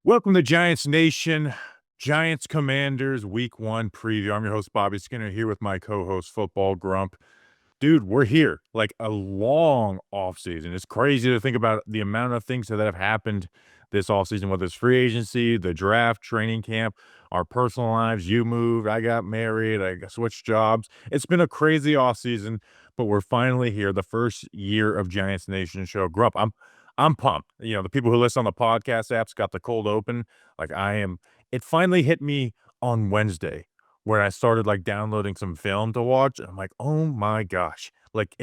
Welcome to Giants Nation, Giants Commanders Week 1 preview. I'm your host, Bobby Skinner, here with my co-host, Football Grump. Dude, we're here, like a long offseason. It's crazy to think about the amount of things that have happened this offseason, whether it's free agency, the draft, training camp, our personal lives. You moved, I got married, switched jobs. It's been a crazy offseason, but we're finally here, the first year of Giants Nation show. Grump, I'm pumped. You know, the people who listen on the podcast apps got the cold open. Like I am, it finally hit me on Wednesday where I started like downloading some film to watch. And I'm like, oh my gosh. Like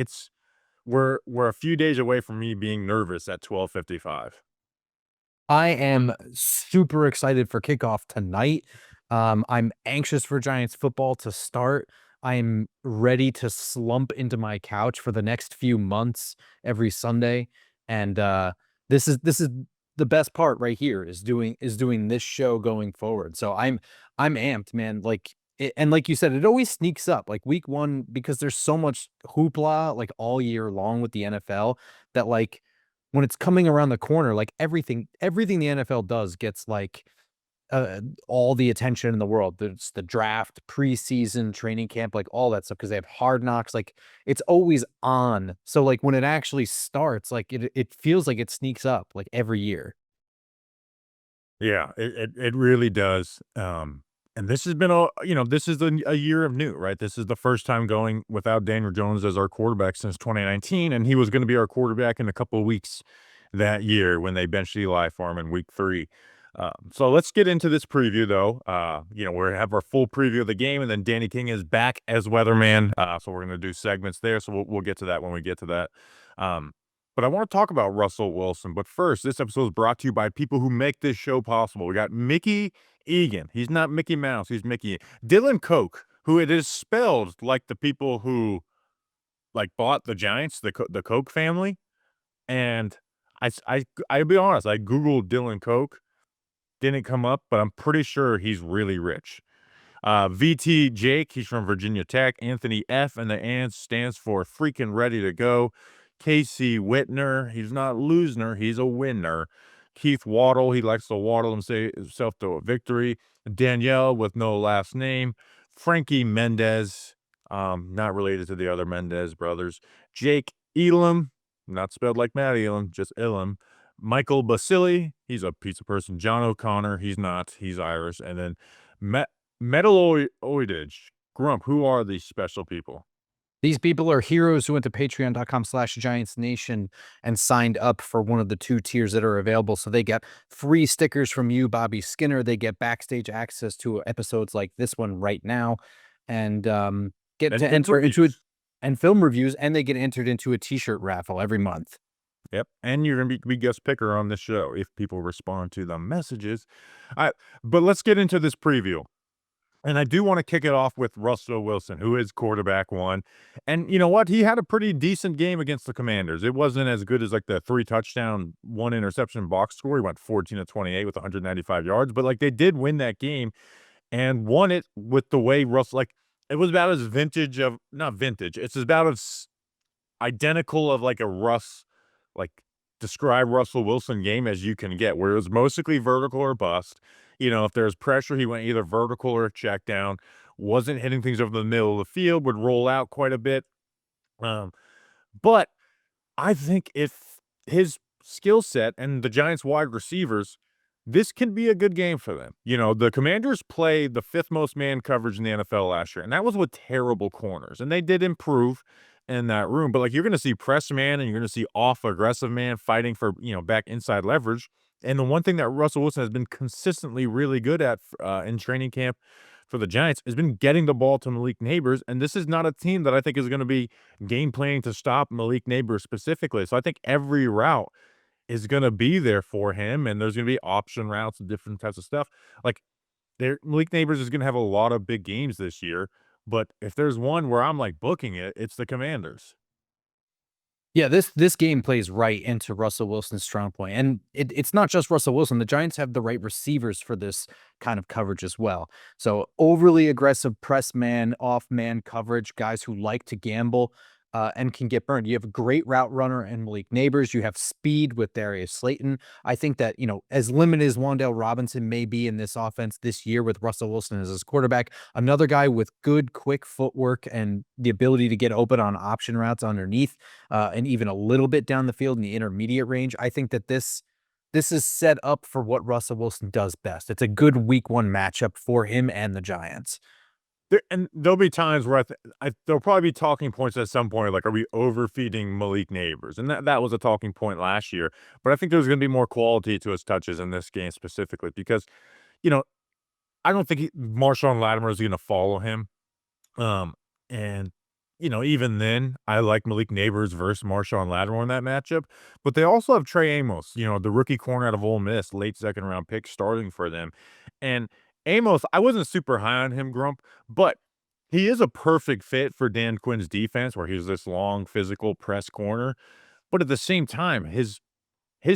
we're a few days away from me being nervous at 12:55. I am super excited for kickoff tonight. I'm anxious for Giants football to start. I'm ready to slump into my couch for the next few months every Sunday. And this is the best part right here is doing this show going forward. So I'm amped, man. And like you said, it always sneaks up like week one because there's so much hoopla like all year long with the NFL that like when it's coming around the corner, like everything the NFL does gets like all the attention in the world. There's the draft, preseason, training camp, like all that stuff because they have hard knocks. Like it's always on. So like when it actually starts, like it feels like it sneaks up like every year. Yeah, it really does. And this has been this is a year of new, right? This is the first time going without Daniel Jones as our quarterback since 2019, and he was going to be our quarterback in a couple of weeks that year when they benched Eli for him in week 3. So let's get into this preview, though. We have our full preview of the game, and then Danny King is back as weatherman. So we're going to do segments there. So we'll get to that when we get to that. Um, but I want to talk about Russell Wilson. But first, this episode is brought to you by people who make this show possible. We got Mickey Egan. He's not Mickey Mouse. He's Mickey. Dylan Koch, who it is spelled like the people who like bought the Giants, the Koch family. And I'll be honest, I Googled Dylan Koch, didn't come up, but I'm pretty sure he's really rich. VT Jake, he's from Virginia Tech. Anthony F, and the ANS stands for freaking ready to go. Casey Whitner, he's not loser, he's a winner. Keith Waddle, he likes to waddle himself to a victory. Danielle with no last name. Frankie Mendez, not related to the other Mendez brothers. Jake Elam, not spelled like Matt Elam, just Elam. Michael Basili, he's a pizza person. John O'Connor, he's not, he's Irish. And then Metaloidage, Grump, who are these special people? These people are heroes who went to patreon.com/Giants Nation and signed up for one of the 2 tiers that are available. So they get free stickers from you, Bobby Skinner. They get backstage access to episodes like this one right now and get And to film enter into it reviews. and film reviews, and they get entered into a t-shirt raffle every month. Yep, and you're gonna be guest picker on this show if people respond to the messages. But let's get into this preview. And I do want to kick it off with Russell Wilson, who is quarterback one. And you know what? He had a pretty decent game against the Commanders. It wasn't as good as like the 3 touchdown, 1 interception box score. He went 14 to 28 with 195 yards, but like they did win that game and won it with the way Russ, it was about as vintage of not vintage. It's about as identical of like a like describe Russell Wilson game as you can get, where it was mostly vertical or bust. You know, if there's pressure, he went either vertical or check down, wasn't hitting things over the middle of the field, would roll out quite a bit. Um, but I think if his skill set and the Giants wide receivers, this can be a good game for them. You know, the Commanders played the 5th most man coverage in the NFL last year, and that was with terrible corners. And they did improve in that room. But like you're gonna see press man and you're gonna see off aggressive man fighting for, back inside leverage. And the one thing that Russell Wilson has been consistently really good at in training camp for the Giants has been getting the ball to Malik Neighbors. And this is not a team that I think is going to be game planning to stop Malik Neighbors specifically. So I think every route is going to be there for him, and there's going to be option routes and different types of stuff. Like Malik Neighbors is going to have a lot of big games this year. But if there's one where I'm like booking it, it's the Commanders. Yeah, this game plays right into Russell Wilson's strong point, and it's not just Russell Wilson. The Giants have the right receivers for this kind of coverage as well. So overly aggressive press man, off man coverage, guys who like to gamble. and can get burned. You have a great route runner and Malik Neighbors. You have speed with Darius Slayton. I think that, as limited as Wan'Dale Robinson may be in this offense this year with Russell Wilson as his quarterback, another guy with good, quick footwork and the ability to get open on option routes underneath, and even a little bit down the field in the intermediate range. I think that this is set up for what Russell Wilson does best. It's a good week 1 matchup for him and the Giants. There'll be times where there'll probably be talking points at some point, like, are we overfeeding Malik Neighbors? And that was a talking point last year. But I think there's going to be more quality to his touches in this game specifically because, you know, I don't think Marshawn Lattimore is going to follow him. Um, and even then, I like Malik Neighbors versus Marshawn Lattimore in that matchup. But they also have Trey Amos, the rookie corner out of Ole Miss, late second round pick, starting for them. And Amos, I wasn't super high on him, Grump, but he is a perfect fit for Dan Quinn's defense, where he's this long, physical press corner. But at the same time, his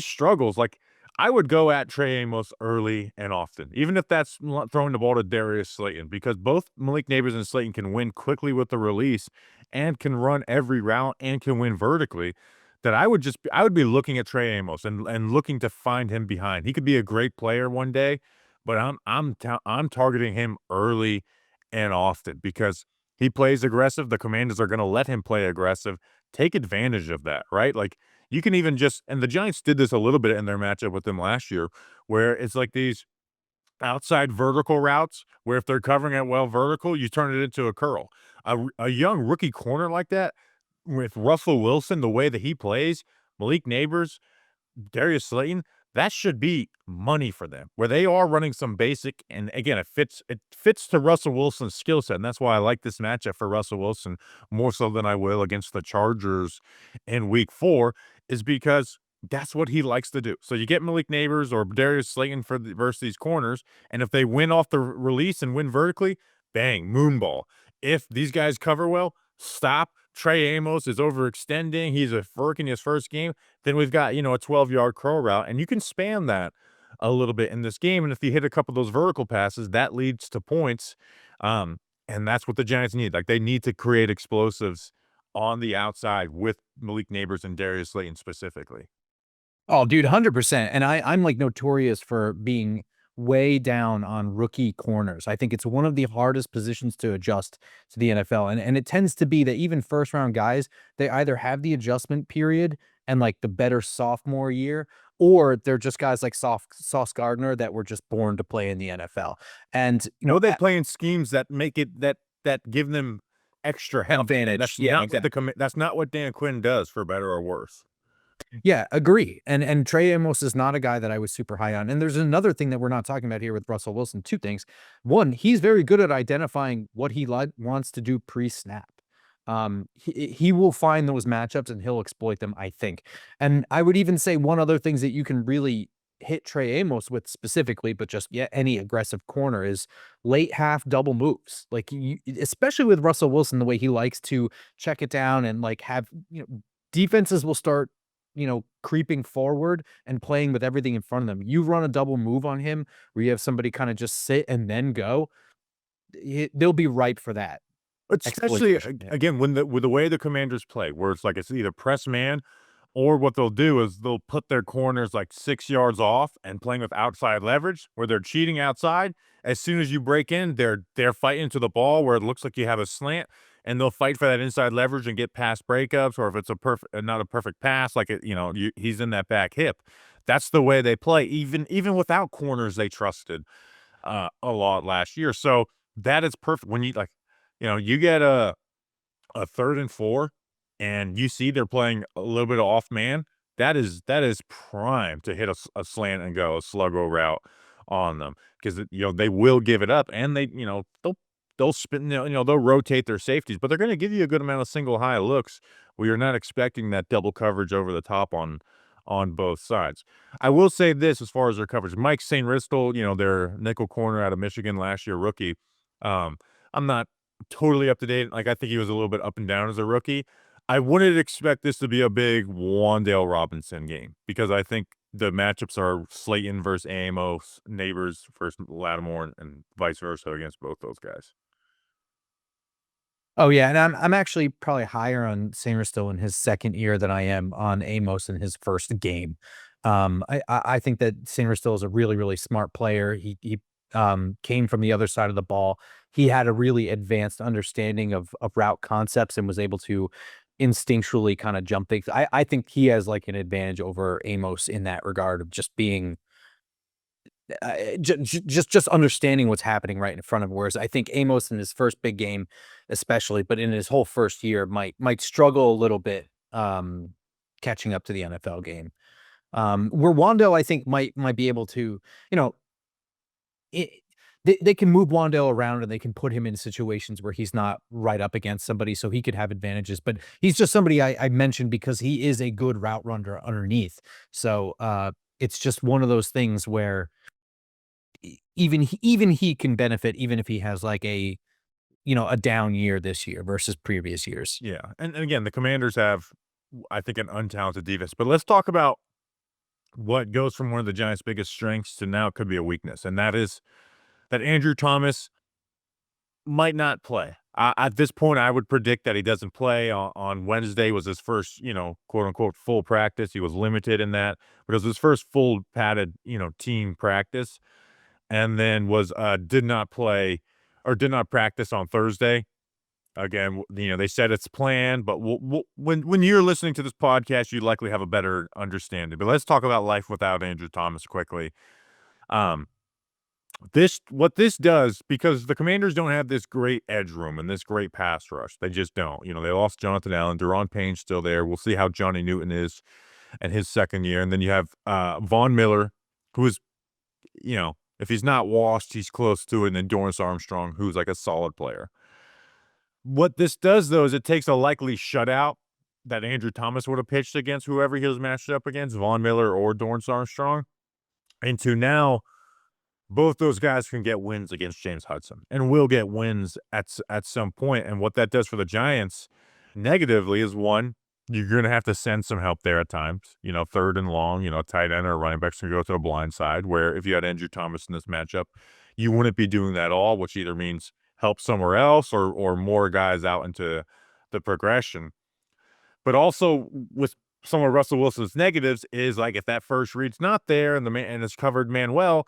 struggles, like, I would go at Trey Amos early and often, even if that's throwing the ball to Darius Slayton, because both Malik Neighbors and Slayton can win quickly with the release and can run every route and can win vertically. That I would be looking at Trey Amos and looking to find him behind. He could be a great player one day, but I'm targeting him early and often because he plays aggressive. The Commanders are going to let him play aggressive. Take advantage of that, right? Like, you can even and the Giants did this a little bit in their matchup with them last year, where it's like these outside vertical routes where if they're covering it well vertical, you turn it into a curl. A young rookie corner like that with Russell Wilson, the way that he plays, Malik Neighbors, Darius Slayton, that should be money for them, where they are running some basic, and again, it fits to Russell Wilson's skill set, and that's why I like this matchup for Russell Wilson more so than I will against the Chargers in week 4, is because that's what he likes to do. So you get Malik Neighbors or Darius Slayton versus these corners, and if they win off the release and win vertically, bang, moonball. If these guys cover well, stop. Trey Amos is overextending. He's working his first game. Then we've got, a 12-yard curl route, and you can span that a little bit in this game. And if you hit a couple of those vertical passes, that leads to points. And that's what the Giants need. Like, they need to create explosives on the outside with Malik Neighbors and Darius Slayton specifically. Oh, dude, 100%. And I'm like notorious for being way down on rookie corners. I think it's one of the hardest positions to adjust to the NFL. And it tends to be that even first round guys, they either have the adjustment period and like the better sophomore year, or they're just guys like Sauce Gardner that were just born to play in the NFL. And Or they play in schemes that make it that give them extra help. advantage. That's Yeah, not exactly. what that's not what Dan Quinn does, for better or worse. Yeah, agree. And Trey Amos is not a guy that I was super high on. And there's another thing that we're not talking about here with Russell Wilson. Two things. One, he's very good at identifying what he wants to do pre-snap. He will find those matchups and he'll exploit them, I think. And I would even say one other things that you can really hit Trey Amos with specifically, but just any aggressive corner is late half double moves. Like especially with Russell Wilson, the way he likes to check it down and like have, defenses will start creeping forward and playing with everything in front of them. You run a double move on him where you have somebody kind of just sit and then go, they'll be ripe for that Especially exploitation. Yeah. again when with the way the Commanders play, where it's like it's either press man, or what they'll do is they'll put their corners like 6 yards off and playing with outside leverage, where they're cheating outside. As soon as you break in, they're fighting to the ball where it looks like you have a slant, and they'll fight for that inside leverage and get past breakups, or if it's a perfect not a perfect pass, like he's in that back hip. That's the way they play, even without corners they trusted a lot last year. So that is perfect when you like, you get a 3rd and 4, and you see they're playing a little bit of off man. That is prime to hit a slant and go a sluggo route on them because they will give it up, and they'll spin, they'll rotate their safeties, but they're going to give you a good amount of single high looks where you're not expecting that double coverage over the top on both sides. I will say this as far as their coverage. Mike St. Ristel, their nickel corner out of Michigan last year, rookie. Um, I'm not totally up to date. Like, I think he was a little bit up and down as a rookie. I wouldn't expect this to be a big Wan'Dale Robinson game because I think the matchups are Slayton versus Amos, Neighbors versus Lattimore, and vice versa against both those guys. Oh, yeah, and I'm actually probably higher on Sainristil in his second year than I am on Amos in his first game. I think that Sainristil is a really, really smart player. He came from the other side of the ball. He had a really advanced understanding of route concepts and was able to instinctually kinda jump things. I think he has, like, an advantage over Amos in that regard of just being just understanding what's happening right in front of him, whereas I think Amos in his first big game especially, but in his whole first year might struggle a little bit, catching up to the NFL game. Where Wando, I think, might be able to, you know, it they can move Wandale around and they can put him in situations where he's not right up against somebody, so he could have advantages, but he's just somebody I mentioned because he is a good route runner underneath. So, it's just one of those things where even he can benefit even if he has like a, a down year this year versus previous years. Yeah, and again, the Commanders have, I think, an untalented defense. But let's talk about what goes from one of the Giants' biggest strengths to now it could be a weakness, and that is that Andrew Thomas might not play. At this point, I would predict that he doesn't play. On Wednesday was his first, quote unquote, full practice. He was limited in that, but it was his first full padded, team practice, and then was did not play or did not practice on Thursday. Again, they said it's planned, but when you're listening to this podcast, you likely have a better understanding. But let's talk about life without Andrew Thomas quickly. Um, what this does, because the Commanders don't have this great edge room and this great pass rush. They just don't. They lost Jonathan Allen. Deron Payne's still there. We'll see how Johnny Newton is in his second year. And then you have Von Miller, who is, if he's not washed, he's close to it. And then Dorrance Armstrong, who's like a solid player. What this does, though, is it takes a likely shutout that Andrew Thomas would have pitched against whoever he was matched up against, Von Miller or Dorrance Armstrong, into now both those guys can get wins against James Hudson and will get wins at some point. And what that does for the Giants negatively is, one, you're going to have to send some help there at times. Third and long, tight end or running backs can go to the blind side, where if you had Andrew Thomas in this matchup, you wouldn't be doing that at all, which either means help somewhere else or more guys out into the progression. But also with some of Russell Wilson's negatives is, like, if that first read's not there and the man and it's covered man well,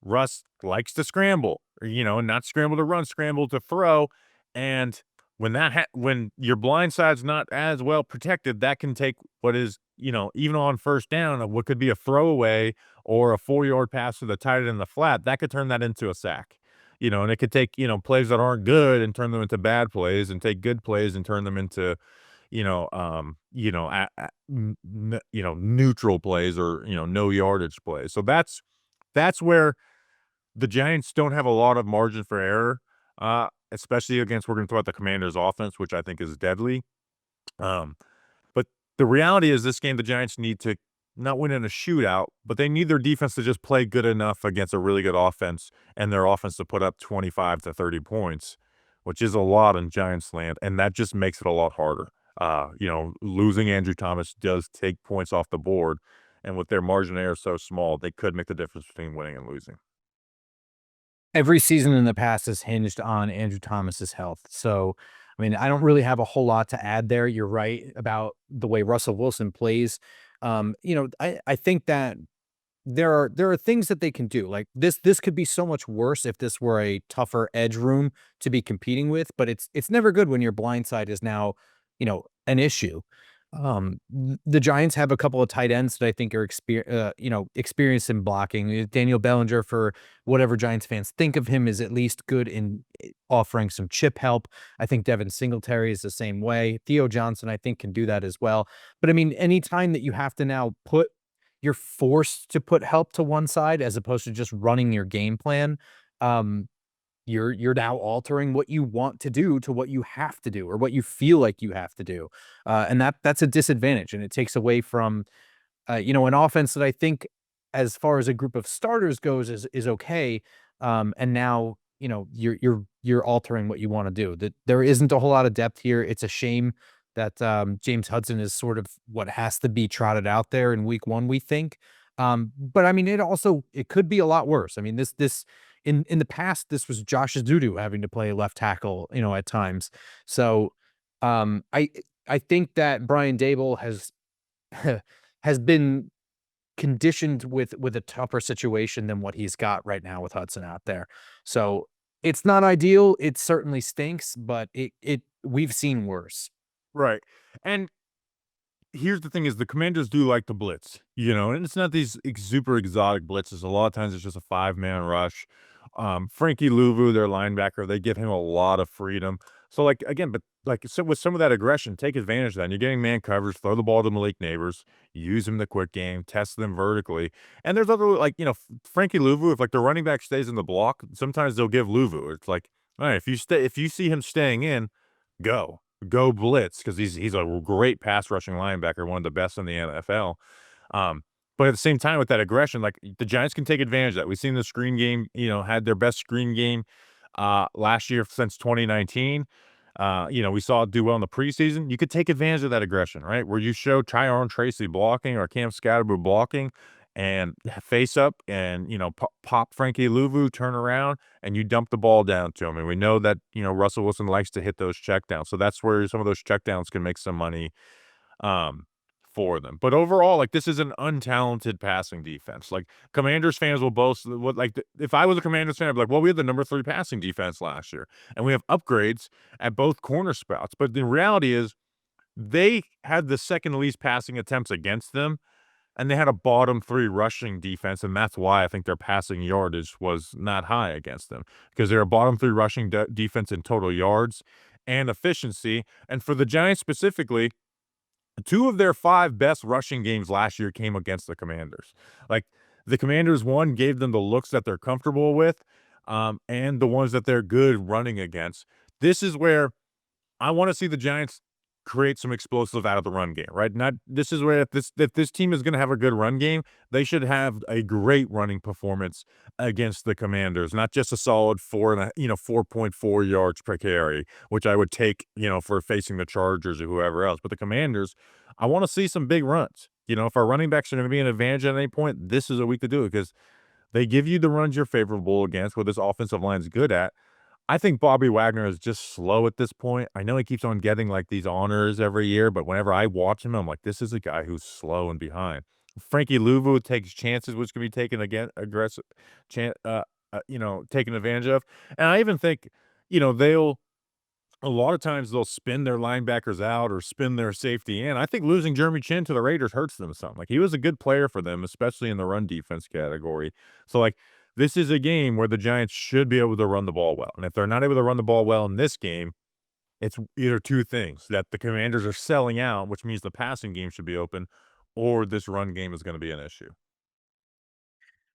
Russ likes to scramble, or, not scramble to run, scramble to throw. And when your blind side's not as well protected, that can take what is, even on first down, of what could be a throwaway or a 4-yard pass to the tight end in the flat, that could turn that into a sack. And it could take, plays that aren't good and turn them into bad plays, and take good plays and turn them into, neutral plays, or, no yardage plays. So that's where the Giants don't have a lot of margin for error, especially against, we're going to talk about the Commanders' offense, which I think is deadly. But the reality is, this game, the Giants need to not win in a shootout, but they need their defense to just play good enough against a really good offense, and their offense to put up 25 to 30 points, which is a lot in Giants land, and that just makes it a lot harder. Losing Andrew Thomas does take points off the board, and with their margin of error so small, they could make the difference between winning and losing. Every season in the past is hinged on Andrew Thomas's health. So, I mean, I don't really have a whole lot to add there. You're right about the way Russell Wilson plays. I think that there are things that they can do. Like this could be so much worse if this were a tougher edge room to be competing with, but it's never good when your blind side is now, an issue. The Giants have a couple of tight ends that I think are experienced in blocking. Daniel Bellinger, for whatever Giants fans think of him, is at least good in offering some chip help. I think Devin Singletary is the same way. Theo Johnson, I think, can do that as well. But I mean, anytime that you have to now you're forced to put help to one side as opposed to just running your game plan. Um, you're now altering what you want to do to what you have to do or what you feel like you have to do. And that's a disadvantage, and it takes away from, an offense that I think, as far as a group of starters goes, is okay. And now, you're altering what you want to do. That there isn't a whole lot of depth here. It's a shame that James Hudson is sort of what has to be trotted out there in week one, we think. But I mean, it could be a lot worse. I mean, this In the past, this was Josh Zudu having to play left tackle, at times. So, um, I I think that Brian Dable has been conditioned with a tougher situation than what he's got right now with Hudson out there. So, it's not ideal, it certainly stinks, but it we've seen worse. Right. And here's the thing is the Commanders do like to blitz, and it's not these super exotic blitzes. A lot of times it's just a five-man rush. Frankie Louvu, their linebacker, they give him a lot of freedom. So, like, again, but like so with some of that aggression, take advantage of that. And you're getting man coverage, throw the ball to Malik Neighbors, use him in the quick game, test them vertically. And there's other like, Frankie Louvu, if like the running back stays in the block, sometimes they'll give Louvu. It's like, all right, if you see him staying in, go. Go blitz because he's a great pass rushing linebacker, one of the best in the NFL. Um, but at the same time, with that aggression, like the Giants can take advantage of that. We've seen the screen game, had their best screen game last year since 2019. We saw it do well in the preseason. You could take advantage of that aggression, right? Where you show Tyrone Tracy blocking or Cam Scatterbo blocking and face up and, pop Frankie Louvu, turn around, and you dump the ball down to him. And we know that, Russell Wilson likes to hit those checkdowns. So that's where some of those checkdowns can make some money um, for them. But overall, like this is an untalented passing defense. Like Commanders fans will boast what if I was a Commanders fan, I'd be like, well, we had the number 3 passing defense last year, and we have upgrades at both corner spots. But the reality is they had the second least passing attempts against them, and they had a bottom 3 rushing defense, and that's why I think their passing yardage was not high against them, because they're a bottom 3 rushing defense in total yards and efficiency. And for the Giants specifically, 2 of their 5 best rushing games last year came against the Commanders. Like, the Commanders, one, gave them the looks that they're comfortable with, and the ones that they're good running against. This is where I wanna see the Giants create some explosive out of the run game, right? Not this is where if this team is gonna have a good run game, they should have a great running performance against the Commanders, not just a solid 4.4 yards per carry, which I would take, for facing the Chargers or whoever else. But the Commanders, I wanna see some big runs. If our running backs are gonna be an advantage at any point, this is a week to do it because they give you the runs you're favorable against, what this offensive line is good at. I think Bobby Wagner is just slow at this point. I know he keeps on getting, like, these honors every year, but whenever I watch him, I'm like, "This is a guy who's slow and behind." Frankie Louvu takes chances which can be taken again aggressive taken advantage of, and I even think, they'll a lot of times they'll spin their linebackers out or spin their safety in. I think losing Jeremy Chin to the Raiders hurts them some. Like he was a good player for them, especially in the run defense category. So like this is a game where the Giants should be able to run the ball well. And if they're not able to run the ball well in this game, it's either two things that the Commanders are selling out, which means the passing game should be open, or this run game is going to be an issue.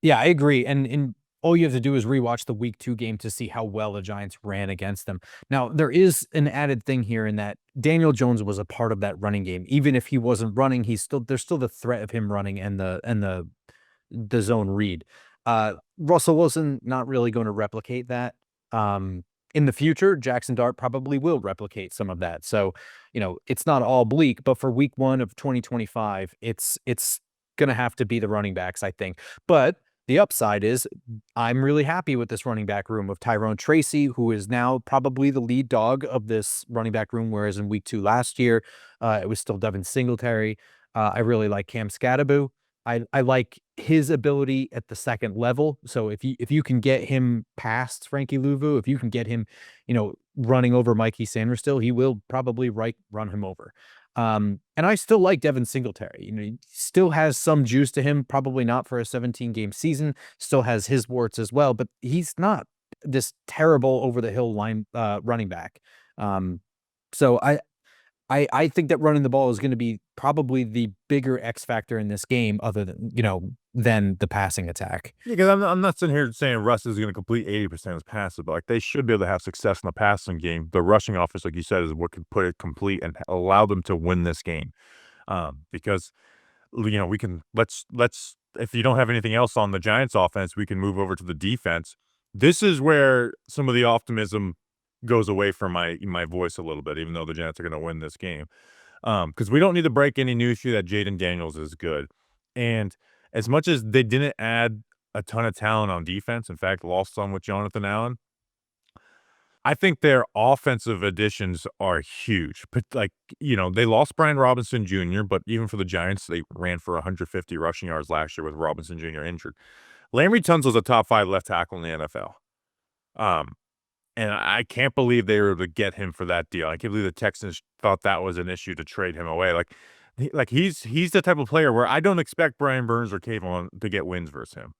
Yeah, I agree, and all you have to do is rewatch the week 2 game to see how well the Giants ran against them. Now, there is an added thing here in that Daniel Jones was a part of that running game. Even if he wasn't running, there's still the threat of him running and the zone read. Russell Wilson not really gonna replicate that. In the future, Jackson Dart probably will replicate some of that. So, it's not all bleak, but for week 1 of 2025, it's gonna have to be the running backs, I think. But the upside is I'm really happy with this running back room of Tyrone Tracy, who is now probably the lead dog of this running back room, whereas in week 2 last year, it was still Devin Singletary. I really like Cam Scatterbo. I like his ability at the second level. So if you can get him past Frankie Louvu, if you can get him, running over Mikey Sanders still, he will probably run him over. And I still like Devin Singletary. He still has some juice to him, probably not for a 17-game season, still has his warts as well, but he's not this terrible over the hill running back. Um, so I think that running the ball is gonna be probably the bigger X factor in this game other than the passing attack. Yeah, because I'm not sitting here saying Russ is going to complete 80% of his passes, but like they should be able to have success in the passing game. The rushing offense, like you said, is what could put it complete and allow them to win this game. Because we can let's if you don't have anything else on the Giants offense, we can move over to the defense. This is where some of the optimism goes away from my voice a little bit, even though the Giants are going to win this game. Because we don't need to break any news to you that Jayden Daniels is good. And as much as they didn't add a ton of talent on defense. In fact, lost some with Jonathan Allen. I think their offensive additions are huge, but, like, they lost Brian Robinson Jr., but even for the Giants, they ran for 150 rushing yards last year with Robinson Jr. injured. Laremy Tunsil's a top 5 left tackle in the NFL. Um, and I can't believe they were able to get him for that deal. I can't believe the Texans thought that was an issue to trade him away. He's the type of player where I don't expect Brian Burns or Kayvon to get wins versus him.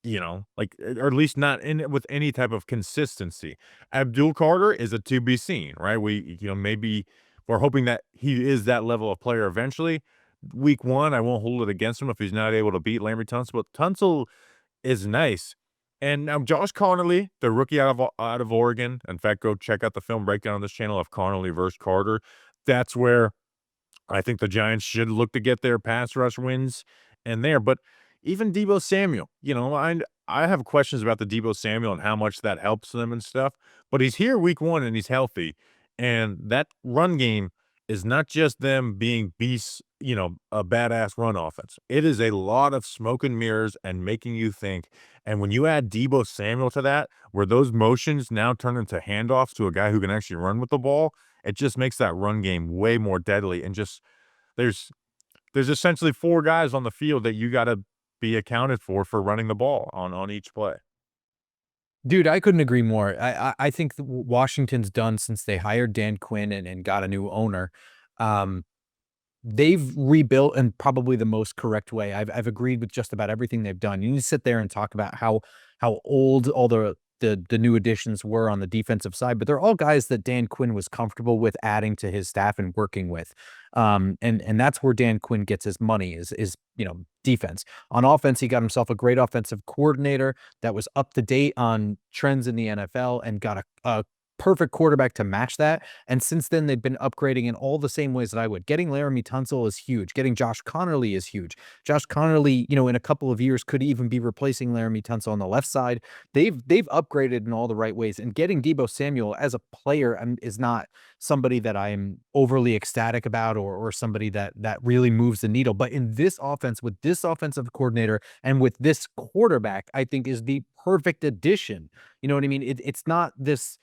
Or at least not in it with any type of consistency. Abdul Carter is a to be seen, right? Maybe we're hoping that he is that level of player eventually. Week 1, I won't hold it against him if he's not able to beat Laremy Tunsil, but Tunsil is nice. And now Josh Connolly, the rookie out of Oregon. In fact, go check out the film breakdown on this channel of Connolly versus Carter. That's where I think the Giants should look to get their pass rush wins and there. But even Deebo Samuel, I have questions about the Deebo Samuel and how much that helps them and stuff. But he's here week 1 and he's healthy. And that run game is not just them being beasts, a badass run offense. It is a lot of smoke and mirrors and making you think. And when you add Deebo Samuel to that, where those motions now turn into handoffs to a guy who can actually run with the ball, it just makes that run game way more deadly. And just there's essentially 4 guys on the field that you got to be accounted for running the ball on each play. Dude, I couldn't agree more. I think Washington's done since they hired Dan Quinn and got a new owner. Um, they've rebuilt in probably the most correct way. I've agreed with just about everything they've done. You need to sit there and talk about how old all the new additions were on the defensive side, but they're all guys that Dan Quinn was comfortable with adding to his staff and working with. And that's where Dan Quinn gets his money is defense. On offense, he got himself a great offensive coordinator that was up to date on trends in the NFL and got a perfect quarterback to match that. And since then, they've been upgrading in all the same ways that I would. Getting Laremy Tunsil is huge. Getting Josh Connolly is huge. Josh Connolly, in a couple of years could even be replacing Laremy Tunsil on the left side. They've upgraded in all the right ways. And getting Deebo Samuel as a player is not somebody that I'm overly ecstatic about or somebody that really moves the needle. But in this offense, with this offensive coordinator and with this quarterback, I think is the perfect addition. You know what I mean? It's not this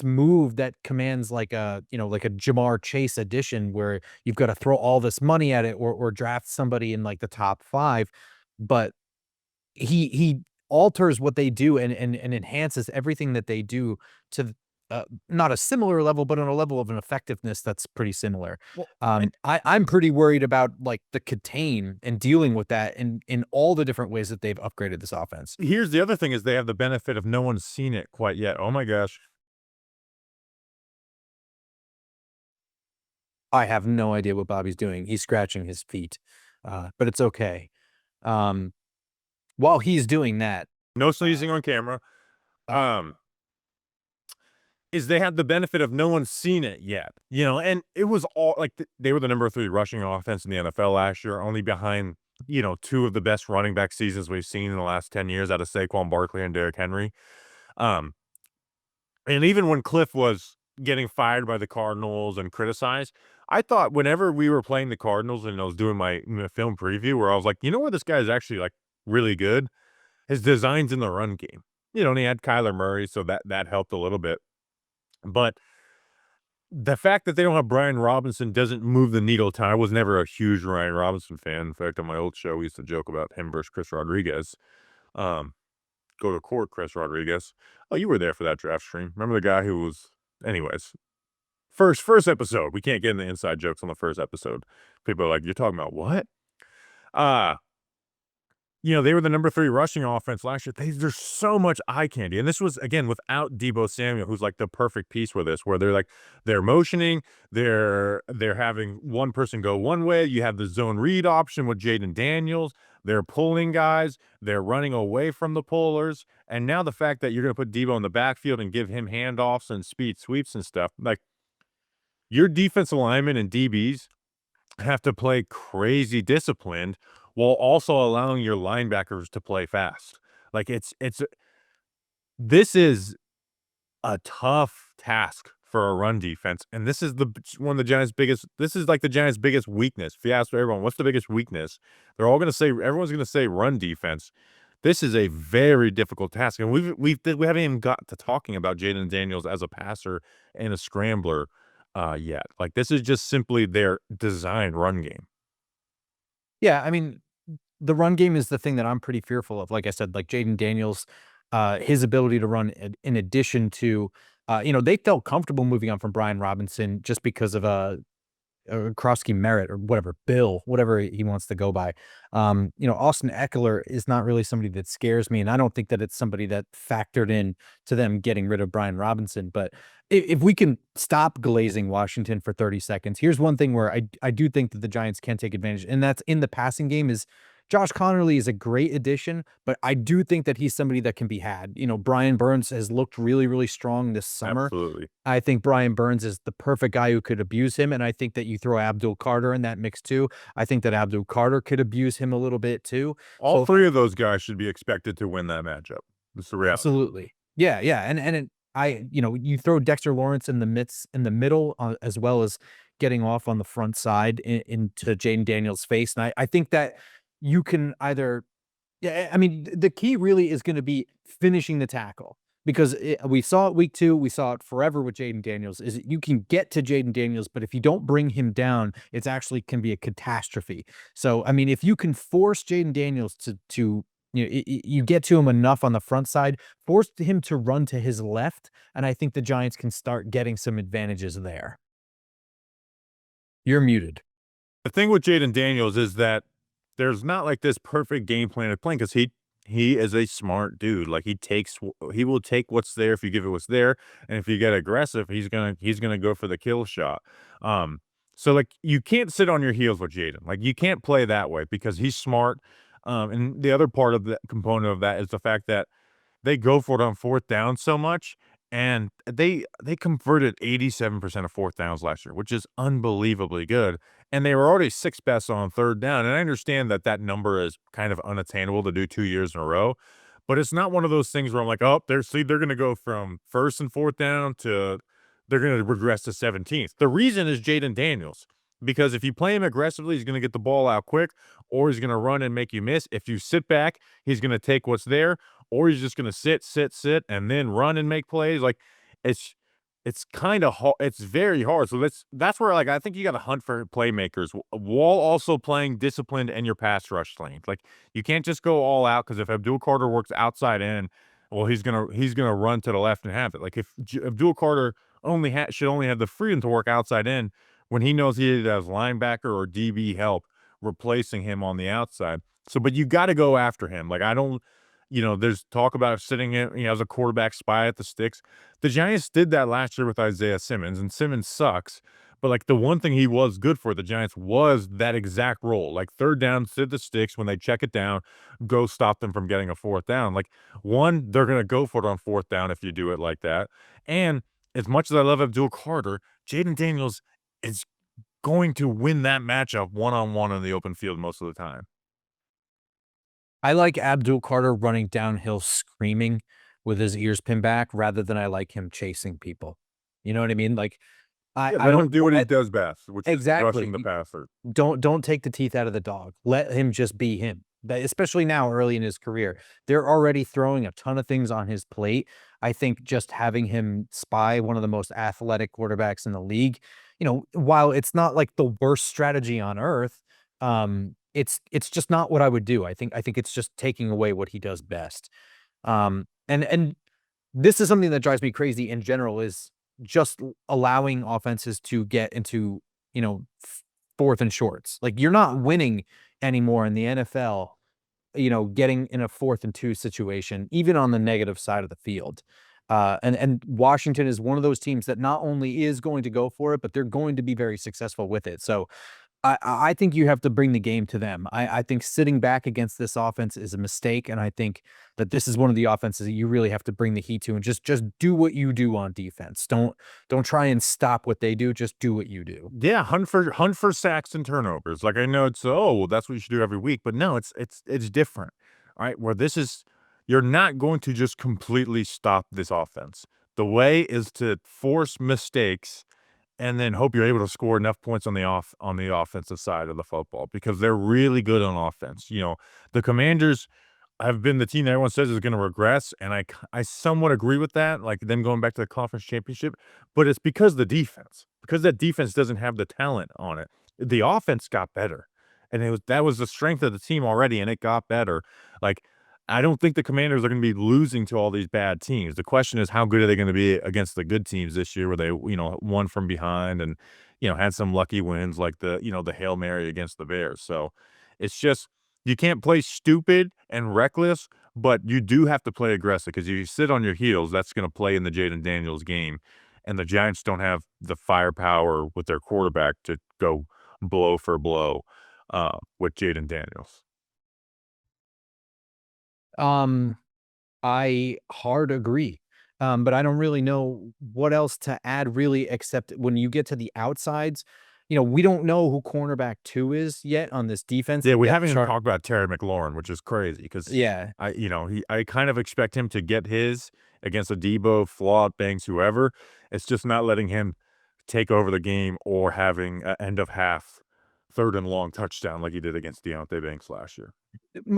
move that commands like a Jamar Chase edition where you've got to throw all this money at it or draft somebody in like the top 5, but he alters what they do and enhances everything that they do to not a similar level, but on a level of an effectiveness that's pretty similar. Well, I'm pretty worried about like the contain and dealing with that in all the different ways that they've upgraded this offense. here's the other thing is they have the benefit of no one's seen it quite yet. Oh my gosh. I have no idea what Bobby's doing. He's scratching his feet, but it's okay. Um, while he's doing that, No sneezing on camera. Um, is they have the benefit of no one's seen it yet, and it was all like they were the number 3 rushing offense in the NFL last year, only behind, 2 of the best running back seasons we've seen in the last 10 years out of Saquon Barkley and Derrick Henry. Um, and even when Cliff was getting fired by the Cardinals and criticized, I thought whenever we were playing the Cardinals and I was doing my film preview where I was like, where this guy is actually like really good? His designs in the run game. And he had Kyler Murray, so that helped a little bit. But the fact that they don't have Brian Robinson doesn't move the needle. I was never a huge Ryan Robinson fan. In fact, on my old show, we used to joke about him versus Chris Rodriguez. Um, Go to court, Chris Rodriguez. Oh, you were there for that draft stream. Remember the guy who was, anyways, first episode. We can't get into inside jokes on the first episode. People are like, you're talking about what? Uh, they were the number 3 rushing offense last year. There's so much eye candy. And this was, again, without Deebo Samuel, who's like the perfect piece with this, where they're motioning, they're having one person go one way. You have the zone read option with Jayden Daniels. They're pulling guys. They're running away from the pullers. And now the fact that you're going to put Deebo in the backfield and give him handoffs and speed sweeps and stuff, like your defensive linemen and DBs have to play crazy disciplined while also allowing your linebackers to play fast. Like this is a tough task for a run defense, and this is one of the Giants' biggest. This is like the Giants' biggest weakness. If you ask everyone, what's the biggest weakness? Everyone's going to say run defense. This is a very difficult task, and we haven't even got to talking about Jayden Daniels as a passer and a scrambler, yet. Like, this is just simply their design run game. Yeah, I mean, the run game is the thing that I'm pretty fearful of. Like I said, like Jayden Daniels, his ability to run in addition to, they felt comfortable moving on from Brian Robinson just because of Krosky Merritt or whatever, Bill, whatever he wants to go by. Austin Eckler is not really somebody that scares me, and I don't think that it's somebody that factored in to them getting rid of Brian Robinson. But if we can stop glazing Washington for 30 seconds, here's one thing where I do think that the Giants can take advantage, and that's in the passing game is Josh Connerly is a great addition, but I do think that he's somebody that can be had. Brian Burns has looked really, really strong this summer. Absolutely. I think Brian Burns is the perfect guy who could abuse him, and I think that you throw Abdul Carter in that mix too. I think that Abdul Carter could abuse him a little bit too. All So 3 of those guys should be expected to win that matchup. That's the reality. absolutely. Yeah, yeah, you throw Dexter Lawrence in the middle, as well as getting off on the front side into Jayden Daniels' face, and I think that you can either yeah, I mean, the key really is gonna be finishing the tackle because we saw it week 2, we saw it forever with Jayden Daniels, is you can get to Jayden Daniels, but if you don't bring him down, it's actually can be a catastrophe. So, I mean, if you can force Jayden Daniels you get to him enough on the front side, force him to run to his left, and I think the Giants can start getting some advantages there. You're muted. The thing with Jayden Daniels is that there's not like this perfect game plan of playing because he is a smart dude. Like he will take what's there if you give it what's there, and if you get aggressive, he's gonna go for the kill shot. Um, so like you can't sit on your heels with Jayden. Like you can't play that way because he's smart. And the other part of the component of that is the fact that they go for it on 4th down so much, and they converted 87% of 4th downs last year, which is unbelievably good, and they were already 6th best on 3rd down, and I understand that that number is kind of unattainable to do 2 years in a row, but it's not one of those things where I'm like, "Oh, they're gonna go from 1st and 4th down to they're gonna regress to 17th." The reason is Jayden Daniels, because if you play him aggressively, he's gonna get the ball out quick, or he's gonna run and make you miss. If you sit back, he's gonna take what's there, or he's just gonna sit, and then run and make plays. Like it's it's kind of hard. It's very hard. So that's where like I think you got to hunt for playmakers while also playing disciplined in your pass rush lanes. Like you can't just go all out because if Abdul Carter works outside in, well he's gonna run to the left and have it. Like if Abdul Carter should only have the freedom to work outside in when he knows he either has linebacker or DB help replacing him on the outside. So, but you got to go after him. Like I don't there's talk about sitting in, as a quarterback spy at the sticks. The Giants did that last year with Isaiah Simmons, and Simmons sucks. But like the one thing he was good for the Giants was that exact role. Like 3rd down, sit the sticks when they check it down, go stop them from getting a 4th down. Like one, they're gonna go for it on 4th down if you do it like that. And as much as I love Abdul Carter, Jayden Daniels is going to win that matchup one-on-one in the open field most of the time. I like Abdul Carter running downhill screaming with his ears pinned back rather than I like him chasing people. You know what I mean? Like, Yeah, I let don't him do what he does best, which is rushing the exactly. passer. Don't take the teeth out of the dog. Let him just be him. Especially now early in his career. They're already throwing a ton of things on his plate. I think just having him spy one of the most athletic quarterbacks in the league, while it's not like the worst strategy on earth, it's just not what I would do. I think it's just taking away what he does best. And this is something that drives me crazy in general is just allowing offenses to get into, 4th and shorts. Like you're not winning anymore in the NFL, getting in a 4th and 2 situation, even on the negative side of the field. And Washington is one of those teams that not only is going to go for it, but they're going to be very successful with it. So I think you have to bring the game to them. I think sitting back against this offense is a mistake, and I think that this is one of the offenses that you really have to bring the heat to and just do what you do on defense. Don't try and stop what they do, just do what you do. Yeah, hunt for sacks and turnovers. Like I know it's oh well, that's what you should do every week, but no, it's different. All right, where this is you're not going to just completely stop this offense. The way is to force mistakes and then hope you're able to score enough points on the offensive side of the football because they're really good on offense. The Commanders have been the team that everyone says is gonna regress, and I somewhat agree with that, like, them going back to the conference championship, but it's because the defense. Because that defense doesn't have the talent on it. The offense got better, and that was the strength of the team already, and it got better. Like, I don't think the Commanders are gonna be losing to all these bad teams. The question is how good are they gonna be against the good teams this year where they, won from behind and, had some lucky wins like the Hail Mary against the Bears. So, it's just you can't play stupid and reckless, but you do have to play aggressive because if you sit on your heels, that's gonna play in the Jayden Daniels game, and the Giants don't have the firepower with their quarterback to go blow for blow, with Jayden Daniels. Um, I hard agree. But I don't really know what else to add really except when you get to the outsides, we don't know who cornerback 2 is yet on this defense. Yeah, The we depth haven't even chart. talked about Terry McLaurin, which is crazy because Yeah. I kind of expect him to get his against a Debo, Flott, Banks, whoever. It's just not letting him take over the game or having a end of half 3rd and long touchdown like he did against Deontay Banks last year.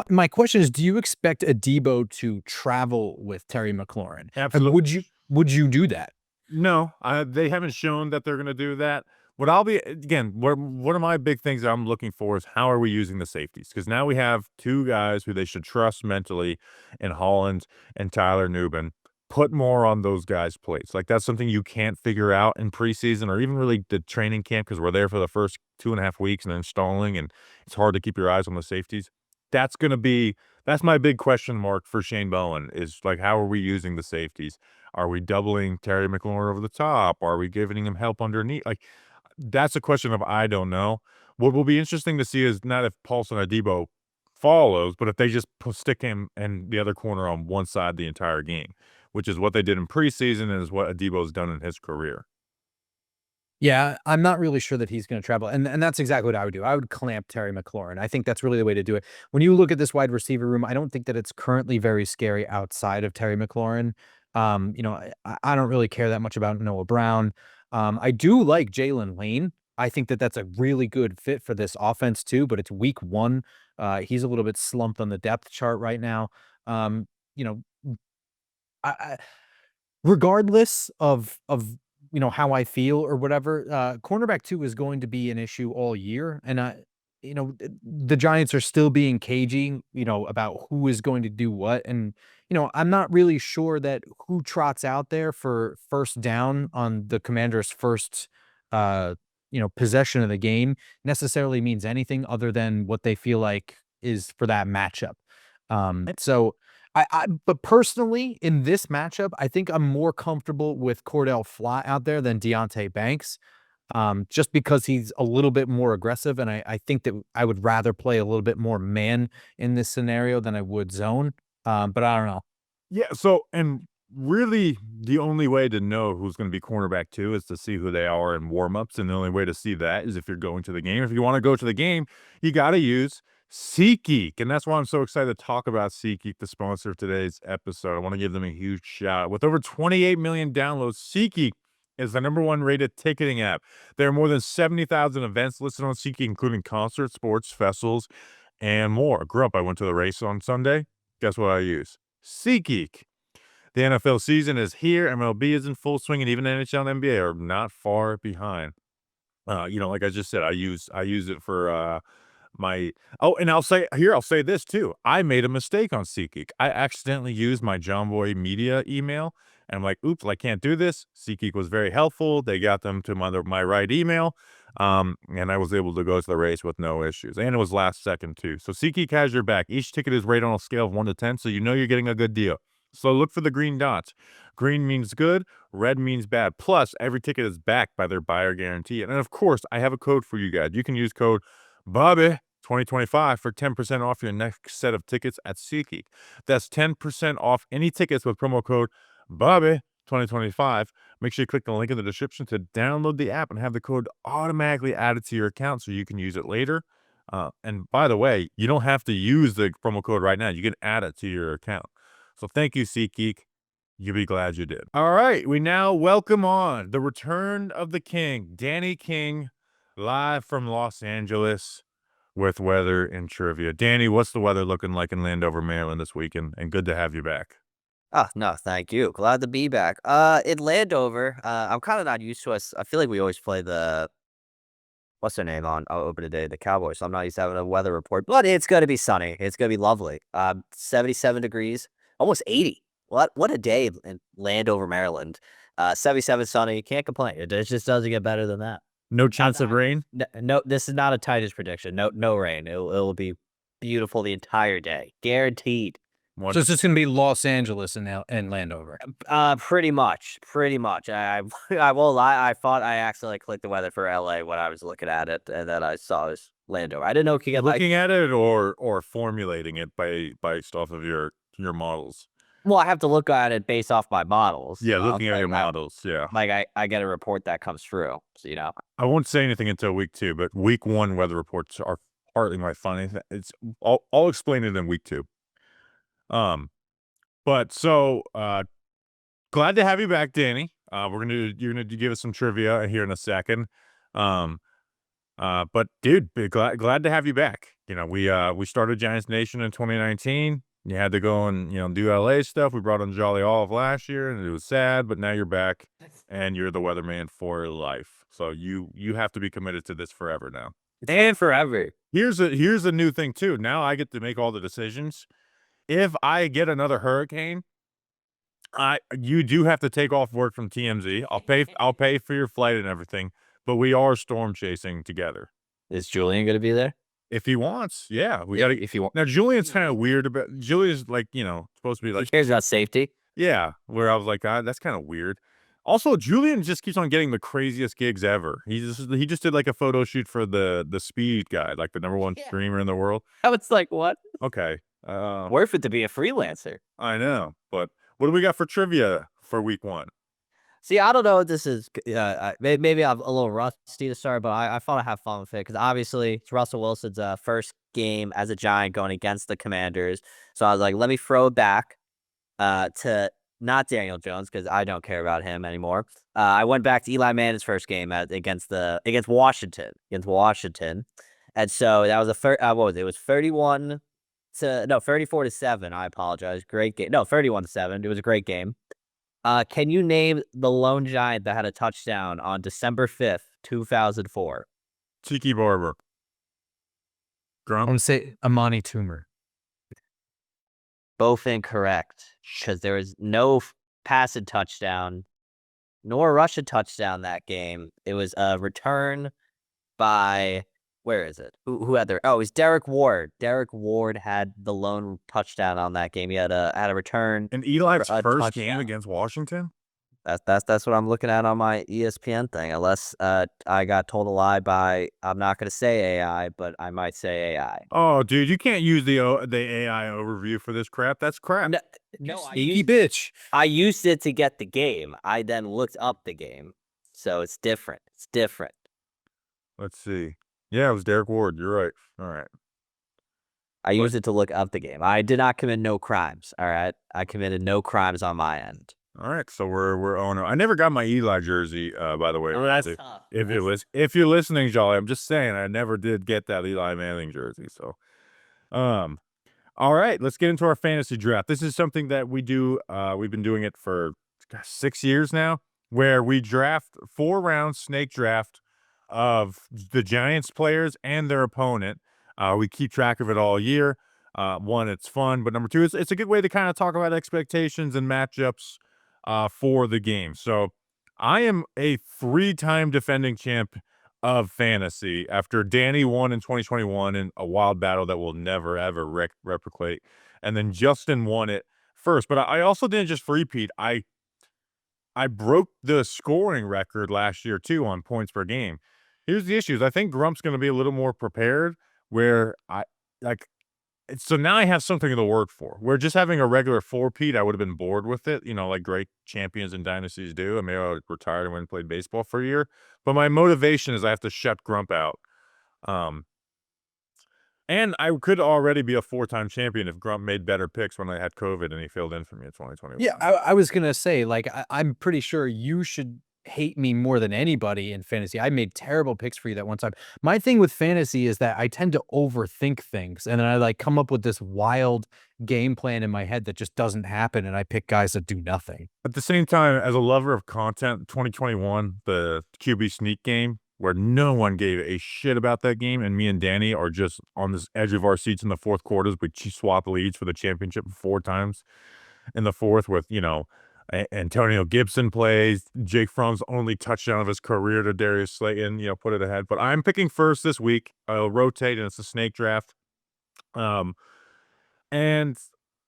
My question is, do you expect Adebo to travel with Terry McLaurin? And Absolutely. would you do that? No, they haven't shown that they're gonna do that. What I'll be again, what one of my big things that I'm looking for is how are we using the safeties? Because now we have 2 guys who they should trust mentally in Holland and Tyler Nubin. Put more on those guys' plates. Like, that's something you can't figure out in preseason or even really the training camp because 'cause we're there for the first 2.5 weeks and then installing, and it's hard to keep your eyes on the safeties. That's gonna be that's my big question mark for Shane Bowen is, like, how are we using the safeties? Are we doubling Terry McLaurin over the top? Are we giving him help underneath? Like, that's a question of I don't know. What will be interesting to see is not if Paulson Adebo follows, but if they just stick him and the other corner on one side the entire game, which is what they did in preseason and is what Adebo's done in his career. Yeah, I'm not really sure that he's gonna travel, and that's exactly what I would do. I would clamp Terry McLaurin. I think that's really the way to do it. When you look at this wide receiver room, I don't think that it's currently very scary outside of Terry McLaurin. I don't really care that much about Noah Brown. I do like Jalen Lane. I think that that's a really good fit for this offense too, but it's week 1. He's a little bit slumped on the depth chart right now. Um, you know, I regardless of how I feel or whatever, cornerback 2 is going to be an issue all year, and the Giants are still being cagey, about who is going to do what, and, I'm not really sure that who trots out there for first down on the Commanders' first, possession of the game necessarily means anything other than what they feel like is for that matchup. So but personally, in this matchup, I think I'm more comfortable with Cordell Flott out there than Deontay Banks, just because he's a little bit more aggressive, and I think that I would rather play a little bit more man in this scenario than I would zone, but I don't know. Yeah, so and really the only way to know who's gonna be cornerback 2 is to see who they are in warmups, and the only way to see that is if you're going to the game. If you wanna go to the game, you gotta use SeatGeek, and that's why I'm so excited to talk about SeatGeek, the sponsor of today's episode. I wanna give them a huge shout out. With over 28 million downloads, SeatGeek is the #1 rated ticketing app. There are more than 70,000 events listed on SeatGeek, including concerts, sports, festivals, and more. Grump, I went to the race on Sunday. Guess what I use? SeatGeek. The NFL season is here. MLB is in full swing, and even NHL and NBA are not far behind. Like I just said, I use it for my and I'll say this too. I made a mistake on SeatGeek. I accidentally used my John Boy Media email, and I'm like, oops, I can't do this. SeatGeek was very helpful. They got them to my right email. And I was able to go to the race with no issues. And it was last second too. So SeatGeek has your back. Each ticket is rated on a scale of 1 to 10, so you know you're getting a good deal. So look for the green dots. Green means good, red means bad. Plus, every ticket is backed by their buyer guarantee. And of course, I have a code for you guys. You can use code Bobby 2025 for 10% off your next set of tickets at SeatGeek. That's 10% off any tickets with promo code Bobby 2025. Make sure you click the link in the description to download the app and have the code automatically added to your account so you can use it later. And by the way, you don't have to use the promo code right now. You can add it to your account. So thank you, SeatGeek. You'll be glad you did. All right, we now welcome on the return of the king, Danny King, live from Los Angeles. with weather and trivia. Danny, what's the weather looking like in Landover, Maryland this weekend? And good to have you back. Oh, no, thank you. Glad to be back. In Landover, I'm kind of not used to us. I feel like we always play the what's their name on opening day, the Cowboys. So I'm not used to having a weather report, but it's gonna be sunny. It's gonna be lovely. 77 degrees, almost 80. What a day in Landover, Maryland. 77 sunny. Can't complain. It just doesn't get better than that. No chance of rain? No, this is not a tightest prediction. No rain. It'll be beautiful the entire day, guaranteed. So it's just gonna be Los Angeles and Landover. Pretty much, pretty much. I won't lie. I thought I accidentally clicked the weather for LA when I was looking at it, and then I saw it was Landover. I didn't know it could get Looking at it or formulating it based off of your models? well, I have to look at it based off my models. Yeah, looking at Like, your models, yeah. Like I get a report that comes through. So I won't say anything until week 2, but week 1 weather reports are partly my fun. It's I'll explain it in week 2. But so, glad to have you back, Danny. You're gonna give us some trivia here in a second. Um, but dude, glad to have you back. You know, we started Giants Nation in 2019. You had to go and do LA stuff. We brought on Jolly Olive last year, and it was sad. But now you're back, and you're the weatherman for life. So you have to be committed to this forever now. and forever. Here's a new thing too. Now I get to make all the decisions. If I get another hurricane, you do have to take off work from TMZ. I'll pay for your flight and everything, but we are storm chasing together. Is Julian gonna be there? If he wants, yeah, we gotta. If you want, Now Julian's kind of weird about. Julian's like supposed to be he like cares about safety. yeah. Where I was like, that's kind of weird. Also, Julian just keeps on getting the craziest gigs ever. He just did like a photo shoot for the Speed guy, like the #1 Yeah. streamer in the world. I was like, what? Okay, Worth it to be a freelancer. I know, but what do we got for trivia for week 1? See, I don't know if this is maybe I'm a little rusty to start, but I thought I'd have fun with it because obviously it's Russell Wilson's first game as a Giant going against the Commanders. So I was like, let me throw it back to not Daniel Jones because I don't care about him anymore. I went back to Eli Manning's first game against Washington, and so that was what was it? It was 34-7. I apologize. Great game. No, 31-7. It was a great game. Can you name the lone Giant that had a touchdown on December 5th, 2004? Tiki Barber. I'm Grump. gonna say Amani Toomer. Both incorrect because there was no passing touchdown nor rushing touchdown that game. It was a return by where is it? Who had their? Oh, it was Derek Ward. Derek Ward had the lone touchdown on that game. He had a return. And Eli's a first game touchdown. against Washington? That's what I'm looking at on my ESPN thing. Unless I got told a lie by I'm not gonna say AI, but I might say AI. Oh, dude, you can't use the AI overview for this crap. That's crap. No, Sneaky bitch. I used it to get the game. I then looked up the game, so it's different. It's different. Let's see. Yeah, it was Derek Ward. You're right. All right. I used it to look up the game. I did not commit no crimes. All right, I committed no crimes on my end. All right. So we're on. I never got my Eli jersey. By the way, Oh, that's if, tough. if you're listening, Jolly, I'm just saying I never did get that Eli Manning jersey. So, all right, let's get into our fantasy draft. This is something that we do. We've been doing it for 6 years now, where we draft 4 rounds snake draft of the Giants players and their opponent. We keep track of it all year. One, it's fun, but number 2, it's a good way to kind of talk about expectations and matchups for the game. So I am a 3-time defending champ of fantasy after Danny won in 2021 in a wild battle that will never, ever replicate. And then Justin won it first. But I also didn't just repeat. I broke the scoring record last year, too, on points per game. Here's the issues. I think Grump's going to be a little more prepared where so now I have something to work for. Where just having a regular 4-peat, I would have been bored with it, like great champions and dynasties do. I mean, I retired and went and played baseball for a year. But my motivation is I have to shut Grump out. And I could already be a 4-time champion if Grump made better picks when I had COVID and he filled in for me in 2021. Yeah, I was gonna say, like, I'm pretty sure you should hate me more than anybody in fantasy. I made terrible picks for you that one time. My thing with fantasy is that I tend to overthink things, and then I like come up with this wild game plan in my head that just doesn't happen, and I pick guys that do nothing. At the same time, as a lover of content, 2021, the QB sneak game, where no one gave a shit about that game, and me and Danny are just on this edge of our seats in the fourth quarters. We swap leads for the championship 4 times in the fourth with, Antonio Gibson plays, Jake Fromm's only touchdown of his career to Darius Slayton, put it ahead. But I'm picking first this week. I'll rotate, and it's a snake draft. And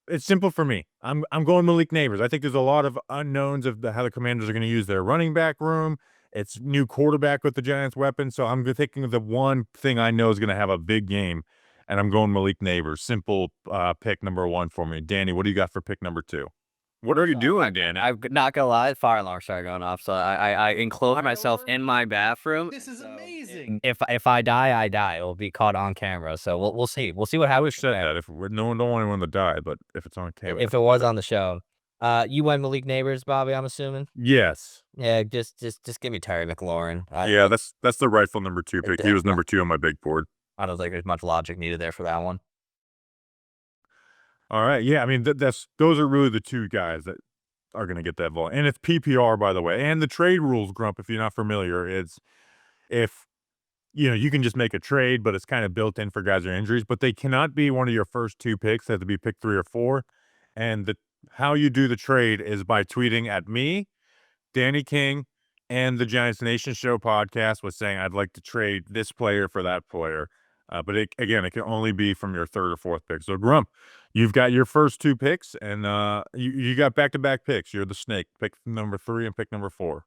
it's simple for me. I'm going Malik Neighbors. I think there's a lot of unknowns of how the Commanders are going to use their running back room. It's new quarterback with the Giants' weapon, so I'm thinking of the one thing I know is going to have a big game, and I'm going Malik Neighbors. Simple pick number 1 for me. Danny, what do you got for pick number 2? What are you doing, Danny? I'm not gonna lie, fire alarm started going off, so I enclosed myself in my bathroom. This is amazing. If I die, I die. It will be caught on camera, so we'll see. We'll see what I happens. wish said that. If no one don't want anyone to die, but if it's on camera, If it was on the show. You went Malik Neighbors, Bobby, I'm assuming? yes, Yeah, just give me Terry McLaurin. yeah, that's the rightful number 2 pick. He was number 2 on my big board. I don't think there's much logic needed there for that one. All right, yeah, I mean those are really the 2 guys that are going to get that ball, and it's PPR, by the way. And the trade rules, Grump, if you're not familiar, it's if you can just make a trade, but it's kind of built in for guys with injuries, but they cannot be one of your first 2 picks. They have to be pick 3 or 4. And how you do the trade is by tweeting at me, Danny King, and the Giants Nation Show podcast was saying, I'd like to trade this player for that player. But it can only be from your 3rd or 4th pick. So Grump, you've got your first 2 picks, and you got back-to-back picks. You're the snake. Pick number 3 and pick number 4.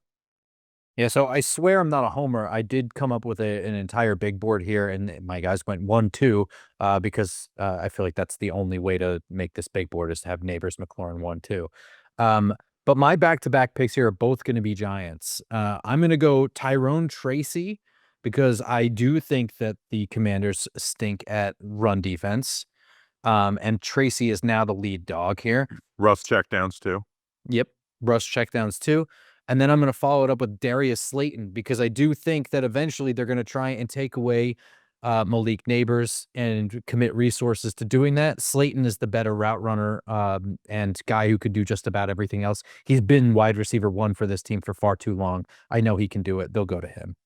Yeah, so I swear I'm not a homer. I did come up with an entire big board here, and my guys went 1-2 because I feel like that's the only way to make this big board is to have Neighbors, McLaurin 1-2. But my back-to-back picks here are both going to be Giants. I'm going to go Tyrone Tracy because I do think that the Commanders stink at run defense, and Tracy is now the lead dog here. Russ checkdowns, too. Yep, Russ checkdowns, too. And then I'm going to follow it up with Darius Slayton because I do think that eventually they're going to try and take away Malik Neighbors and commit resources to doing that. Slayton is the better route runner and guy who could do just about everything else. He's been wide receiver 1 for this team for far too long. I know he can do it. They'll go to him.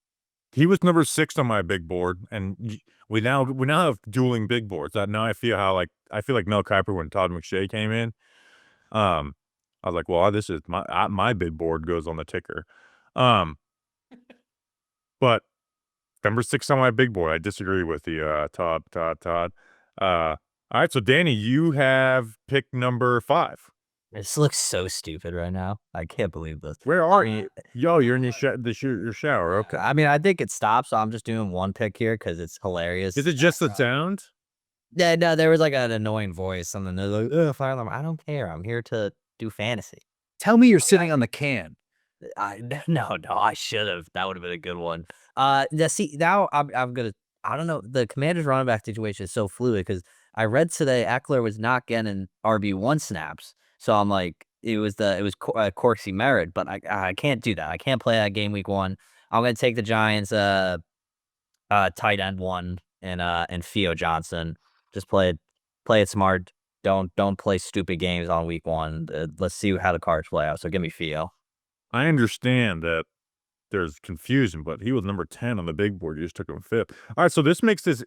He was number 6 on my big board, and we now have dueling big boards. Now I feel like Mel Kiper when Todd McShay came in. I was like, well, this is my big board goes on the ticker. But number 6 on my big board, I disagree with you, Todd. All right, so Danny, you have pick number 5. This looks so stupid right now. I can't believe this. Where are you? Yo, you're in your shower. Okay. I mean, I think it stopped, so I'm just doing 1 pick here because it's hilarious. Is it just the sound? Yeah, no, there was like an annoying voice. Something like, "Ugh, fire alarm." I don't care. I'm here to do fantasy. Tell me you're sitting on the can. No, I should have. That would have been a good one. See, now I'm gonna. I don't know. The Commanders running back situation is so fluid because I read today Eckler was not getting RB1 snaps, so I'm like, it was Corksy Merritt, but I can't do that. I can't play that game week 1. I'm gonna take the Giants tight end 1 and Theo Johnson. Just play it smart. Don't play stupid games on week 1. Let's see how the cards play out. So give me Theo. I understand that there's confusion, but he was number 10 on the big board. You just took him 5th. All right, so this makes this.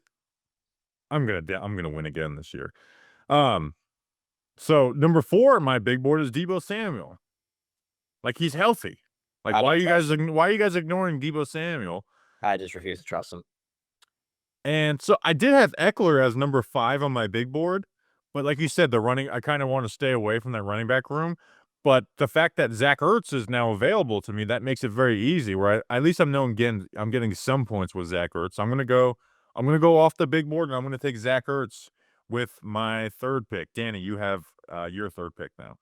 I'm gonna win again this year. So number 4 on my big board is Deebo Samuel. Like he's healthy. Like why are you guys ignoring Deebo Samuel? I just refuse to trust him. And so I did have Eckler as number 5 on my big board, but like you said, I kind of want to stay away from that running back room. But the fact that Zach Ertz is now available to me, that makes it very easy. Where at least I'm getting some points with Zach Ertz. So I'm gonna go off the big board, and I'm gonna take Zach Ertz with my 3rd pick. Danny, you have your 3rd pick now.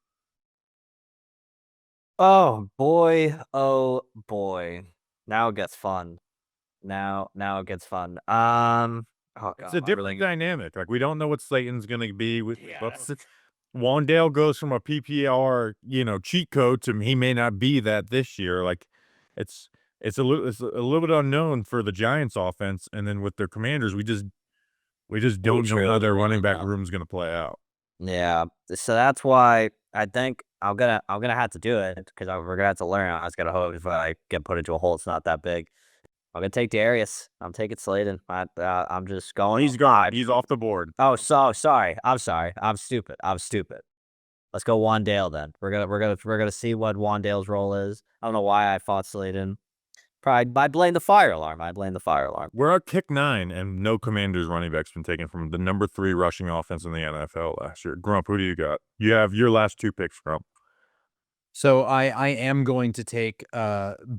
Oh boy, now it gets fun. Now it gets fun. Oh God, It's a different dynamic. Like we don't know what Slayton's gonna be with. Wandale goes from a PPR, cheat code to he may not be that this year. Like it's a little bit unknown for the Giants offense, and then with their Commanders, we just don't know how their running back room is going to play out. Yeah, so that's why I think I'm gonna have to do it because we're gonna have to learn. I was gonna hope if I get put into a hole, it's not that big. I'm gonna take Darius. I'm taking Slayton. I'm just going. He's gone. He's off the board. Oh, so sorry. I'm sorry. I'm stupid. Let's go Wandale then. We're gonna see what Wandale's role is. I don't know why I fought Slayton. Probably I blame the fire alarm. We're at kick 9, and no Commanders running back's been taken from the number 3 rushing offense in the NFL last year. Grump, who do you got? You have your last 2 picks, Grump. So I am going to take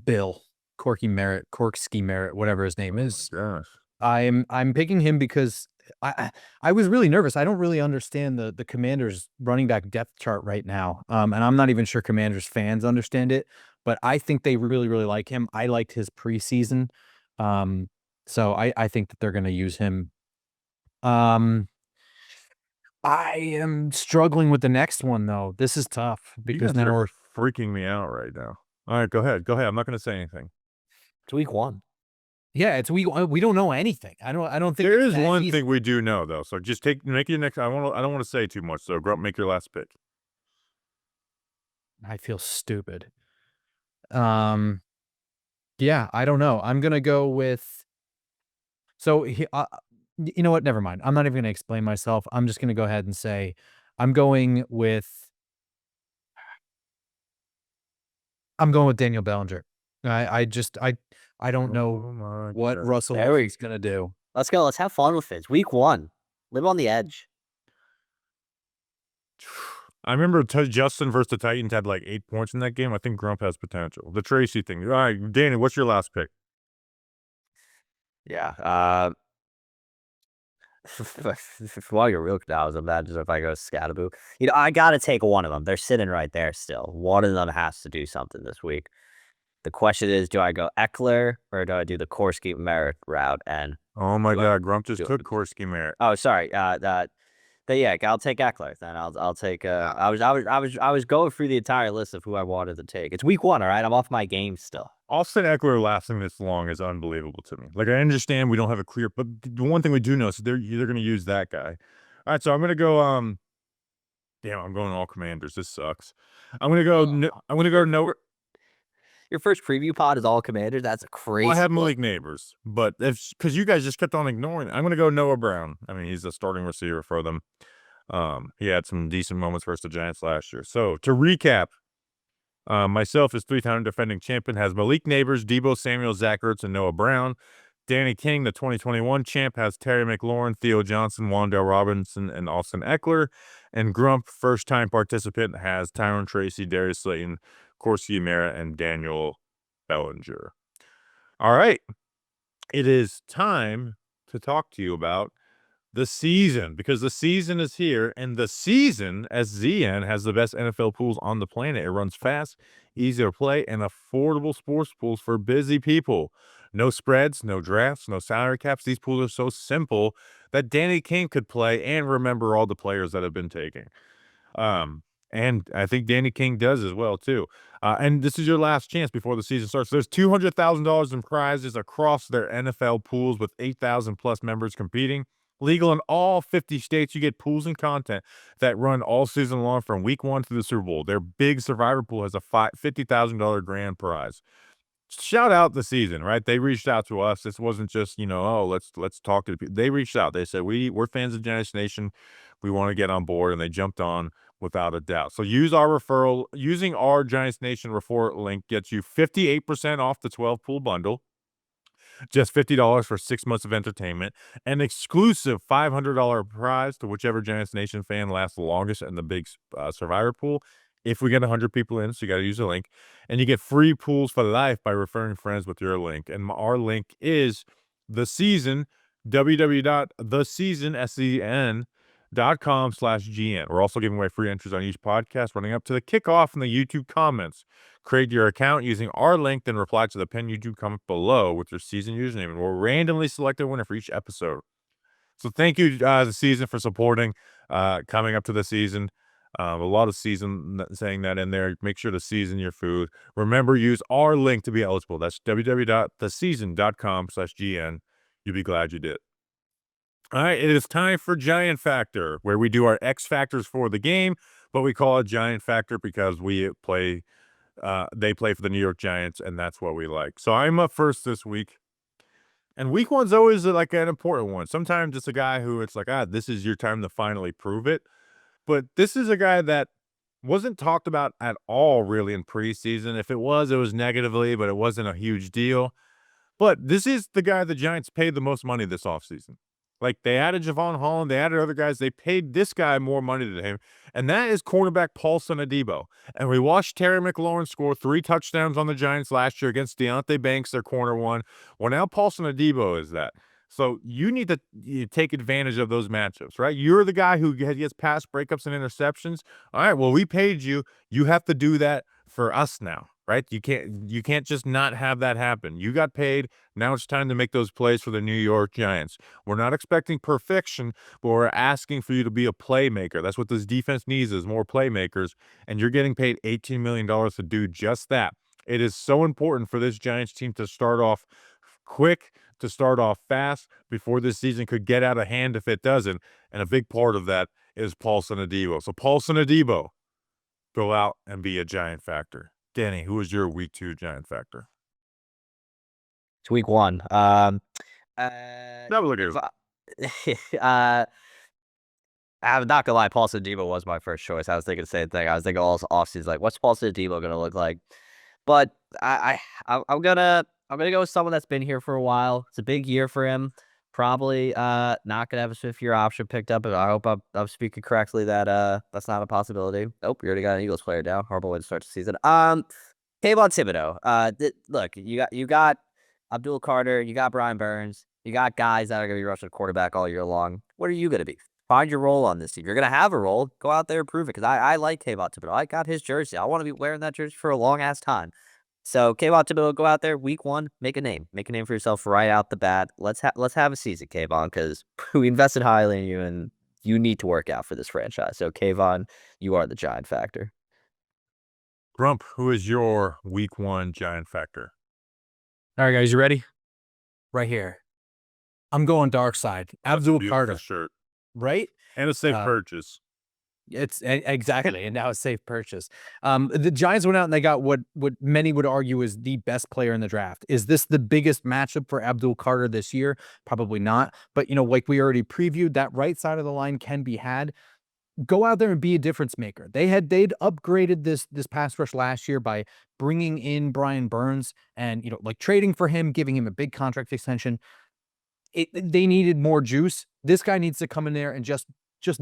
Bill Corky Merritt, whatever his name is. Gosh. I'm picking him because I was really nervous. I don't really understand the Commanders running back depth chart right now. And I'm not even sure Commanders fans understand it, but I think they really, really like him. I liked his preseason. So I think that they're going to use him. I am struggling with the next one though. This is tough because now we're freaking me out right now. All right, go ahead. I'm not going to say anything. It's week 1. Yeah, it's we don't know anything. I don't think There is one thing we do know though. So just make your next. I don't want to say too much. So Grump, make your last pick. I feel stupid. Yeah, I don't know. I'm gonna go with. So you know what? Never mind. I'm not even gonna explain myself. I'm just gonna go ahead and say, I'm going with Daniel Bellinger. I don't know what Russell Wilson's gonna do. Let's go. Let's have fun with it. It's week 1. Live on the edge. I remember Justin versus the Titans had like 8 points in that game. I think Grump has potential. The Tracy thing. All right, Danny, what's your last pick? Yeah. While you're real now, imagine if I go Scattaboo. I gotta take one of them. They're sitting right there still. One of them has to do something this week. The question is, do I go Eckler or do I do the Korski Merritt route? And oh my God, Grump just took Korski Merritt. Oh, sorry. Yeah, I'll take Eckler. Then I'll take. I was going through the entire list of who I wanted to take. It's week 1, all right. I'm off my game still. Austin Eckler lasting this long is unbelievable to me. Like, I understand we don't have a clear, but the one thing we do know is they're going to use that guy. All right, so I'm going to go. Damn, I'm going all Commanders. This sucks. I'm going to go. I'm going to go no. Your first preview pod is all Commanders. That's crazy. Well, I have Malik Neighbors, but because you guys just kept on ignoring it, I'm going to go Noah Brown. I mean, he's a starting receiver for them. He had some decent moments versus the Giants last year. So to recap, myself as 3-time defending champion has Malik Neighbors, Deebo Samuel, Zach Ertz, and Noah Brown. Danny King, the 2021 champ, has Terry McLaurin, Theo Johnson, Wan'Dale Robinson, and Austin Eckler. And Grump, first-time participant, has Tyron Tracy, Darius Slayton, Korski Merritt, and Daniel Bellinger. All right. It is time to talk to you about the season, because the season is here, and the season, as ZN, has the best NFL pools on the planet. It runs fast, easy to play, and affordable sports pools for busy people. No spreads, no drafts, no salary caps. These pools are so simple that Danny King could play and remember all the players that have been taken. And I think Danny King does as well, too. And this is your last chance before the season starts. There's $200,000 in prizes across their NFL pools with 8,000 plus members competing. Legal in all 50 states, you get pools and content that run all season long from week 1 to the Super Bowl. Their big Survivor pool has a $50,000 grand prize. Shout out the season, right? They reached out to us. This wasn't just, oh, let's talk to the people. They reached out. They said, we're fans of Giants Nation. We want to get on board, and they jumped on without a doubt. So use our referral. Using our Giants Nation referral link gets you 58% off the 12 pool bundle. Just $50 for 6 months of entertainment. An exclusive $500 prize to whichever Giants Nation fan lasts the longest in the big Survivor pool. If we get 100 people in, so you got to use the link. And you get free pools for life by referring friends with your link. And our link is The Season, www.thesecn.com/GN. We're also giving away free entries on each podcast running up to the kickoff in the YouTube comments. Create your account using our link, then reply to the pinned YouTube comment below with your season username, and we'll randomly select a winner for each episode. So thank you, The Season, for supporting coming up to the season. A lot of saying that in there. Make sure to season your food. Remember, use our link to be eligible. That's www.theseason.com/GN. You'll be glad you did. All right, it is time for Giant Factor, where we do our X factors for the game, but we call it Giant Factor because they play for the New York Giants, and that's what we like. So I'm up first this week. And week one's always like an important one. Sometimes it's a guy who it's like, this is your time to finally prove it. But this is a guy that wasn't talked about at all really in preseason. If it was negatively, but it wasn't a huge deal. But this is the guy the Giants paid the most money this offseason. Like, they added Javon Holland, they added other guys. They paid this guy more money than him, and that is cornerback Paulson Adebo. And we watched Terry McLaurin score 3 touchdowns on the Giants last year against Deontay Banks, their corner one. Well, now Paulson Adebo is that. So you need to take advantage of those matchups, right? You're the guy who gets pass breakups and interceptions. All right, well, we paid you. You have to do that for us now, right? You can't just not have that happen. You got paid. Now it's time to make those plays for the New York Giants. We're not expecting perfection, but we're asking for you to be a playmaker. That's what this defense needs, is more playmakers, and you're getting paid $18 million to do just that. It is so important for this Giants team to start off quick, to start off fast before this season could get out of hand if it doesn't, and a big part of that is Paulson Adebo. So Paulson Adebo, go out and be a Giant Factor. Danny, who was your week 2 Giant Factor? It's week 1. That was look I'm not gonna lie, Paulson Adebo was my first choice. I was thinking the same thing. I was thinking all offseason, like, what's Paulson Adebo gonna look like? But I'm gonna go with someone that's been here for a while. It's a big year for him. Probably not gonna have a 5th-year option picked up, but I hope I'm speaking correctly that that's not a possibility. Nope, you already got an Eagles player down. Horrible way to start the season. Kayvon Thibodeau. Look, you got Abdul Carter, you got Brian Burns, you got guys that are gonna be rushing quarterback all year long. What are you gonna be? Find your role on this team. You're gonna have a role. Go out there and prove it. Because I like Kayvon Thibodeau. I got his jersey. I want to be wearing that jersey for a long ass time. So Kayvon Thibodeau, go out there week 1, make a name for yourself right out the bat. Let's have a season, Kayvon, because we invested highly in you, and you need to work out for this franchise. So Kayvon, you are the Giant Factor. Grump, who is your week 1 Giant Factor? All right, guys, you ready? Right here. I'm going dark side. Abdul Carter shirt, right? And a safe purchase. It's exactly, and now a safe purchase. The Giants went out and they got what many would argue is the best player in the draft. Is this the biggest matchup for Abdul Carter this year? Probably not. But like we already previewed, that right side of the line can be had. Go out there and be a difference maker. They'd upgraded this pass rush last year by bringing in Brian Burns and like trading for him, giving him a big contract extension. They needed more juice. This guy needs to come in there and just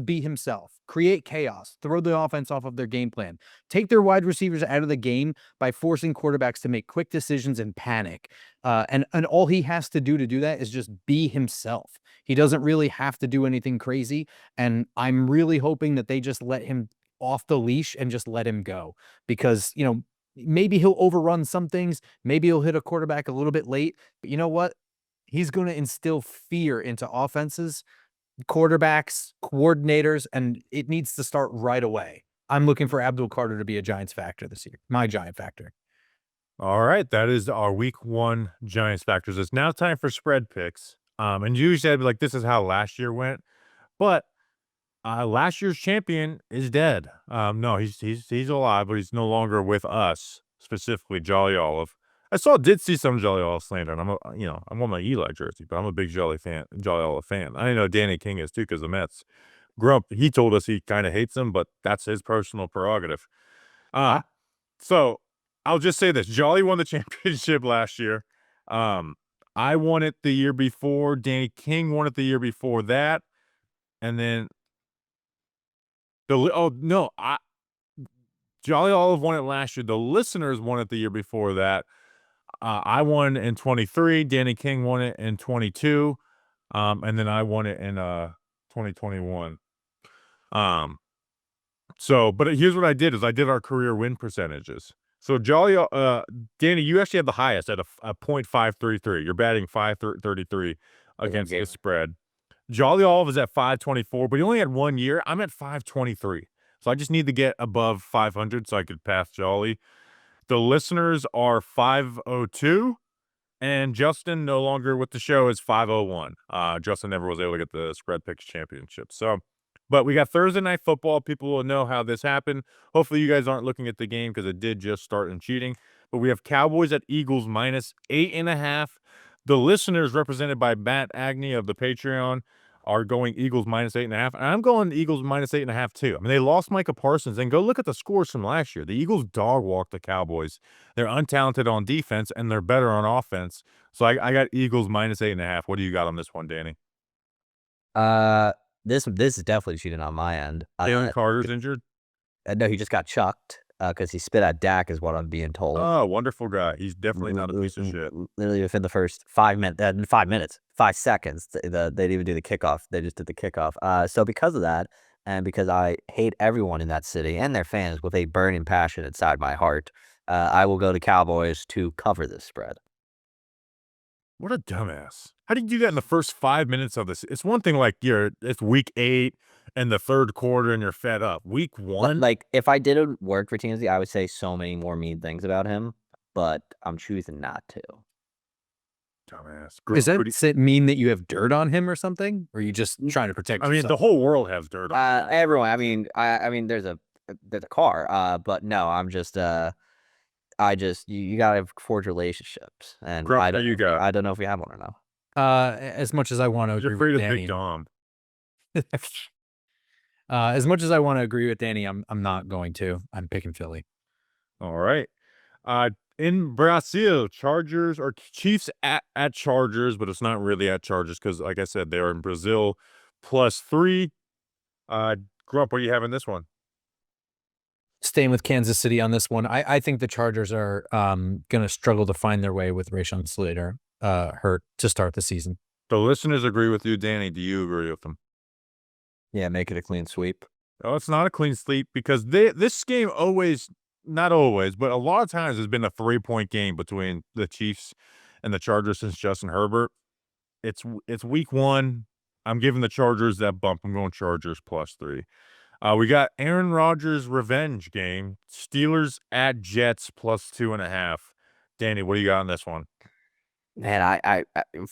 be himself, create chaos, throw the offense off of their game plan, take their wide receivers out of the game by forcing quarterbacks to make quick decisions and panic. And all he has to do that is just be himself. He doesn't really have to do anything crazy. And I'm really hoping that they just let him off the leash and just let him go, because, maybe he'll overrun some things. Maybe he'll hit a quarterback a little bit late, but you know what? He's going to instill fear into offenses, quarterbacks, coordinators, and it needs to start right away. I'm looking for Abdul Carter to be a Giants factor this year. My Giant Factor. All right, that is our week 1 Giants factors. It's now time for spread picks. And usually I'd be like, this is how last year went, but last year's champion is dead. No, he's alive, but he's no longer with us, specifically Jolly Olive. I did see some Jolly Olive slander, and I'm on my Eli jersey, but I'm a big Jolly Olive fan. I know Danny King is too, because the Mets. Grump, he told us he kind of hates him, but that's his personal prerogative. So I'll just say this: Jolly won the championship last year. I won it the year before. Danny King won it the year before that, and then Jolly Olive won it last year. The listeners won it the year before that. I won in 23. Danny King won it in 22. And then I won it in 2021. But here's what I did: is I did our career win percentages. So Danny, you actually have the highest at a .533. You're batting .533 against the spread. Jolly Olive is at .524, but he only had 1 year. I'm at .523. So I just need to get above 500 so I could pass Jolly. The listeners are 502, and Justin, no longer with the show, is 501. Justin never was able to get the Spread Picks Championship. So, but we got Thursday Night Football. People will know how this happened. Hopefully, you guys aren't looking at the game because it did just start and cheating. But we have Cowboys at Eagles -8.5. The listeners, represented by Matt Agnew of the Patreon, are going Eagles -8.5. And I'm going Eagles -8.5 too. I mean, they lost Micah Parsons. And go look at the scores from last year. The Eagles dog walked the Cowboys. They're untalented on defense, and they're better on offense. So I got Eagles -8.5. What do you got on this one, Danny? This is definitely cheating on my end. Jalen Carter's injured? No, he just got chucked because he spit at Dak, is what I'm being told. Oh, wonderful guy. He's definitely not a piece of shit. Literally within the first 5 seconds, they didn't even do the kickoff. They just did the kickoff. So because of that, and because I hate everyone in that city and their fans with a burning passion inside my heart, I will go to Cowboys to cover this spread. What a dumbass. How do you do that in the first 5 minutes of this? It's one thing like it's week 8 and the third quarter and you're fed up. Week 1? Like, if I didn't work for TMZ, I would say so many more mean things about him, but I'm choosing not to. Dumbass. Does that mean that you have dirt on him or something? Or are you just trying to protect I mean, yourself? the whole world has dirt on him. Everyone. I mean, there's a car. But no, I'm just you gotta forge relationships, and Grump, I what don't you got? I don't know if we have one or no. As much as I want to You're agree afraid with of Danny, Big Dom. as much as I want to agree with Danny, I'm not going to. I'm picking Philly. All right. In Brazil, Chargers or Chiefs at Chargers, but it's not really at Chargers because, like I said, they're in Brazil +3. Grump, what do you have in this one? Staying with Kansas City on this one, I think the Chargers are going to struggle to find their way with Rashawn Slater hurt to start the season. The listeners agree with you, Danny. Do you agree with them? Yeah, make it a clean sweep. Oh, it's not a clean sweep because this game always, not always, but a lot of times has been a 3-point game between the Chiefs and the Chargers since Justin Herbert. It's week 1. I'm giving the Chargers that bump. I'm going Chargers +3. We got Aaron Rodgers' revenge game. Steelers at Jets +2.5. Danny, what do you got on this one? Man, I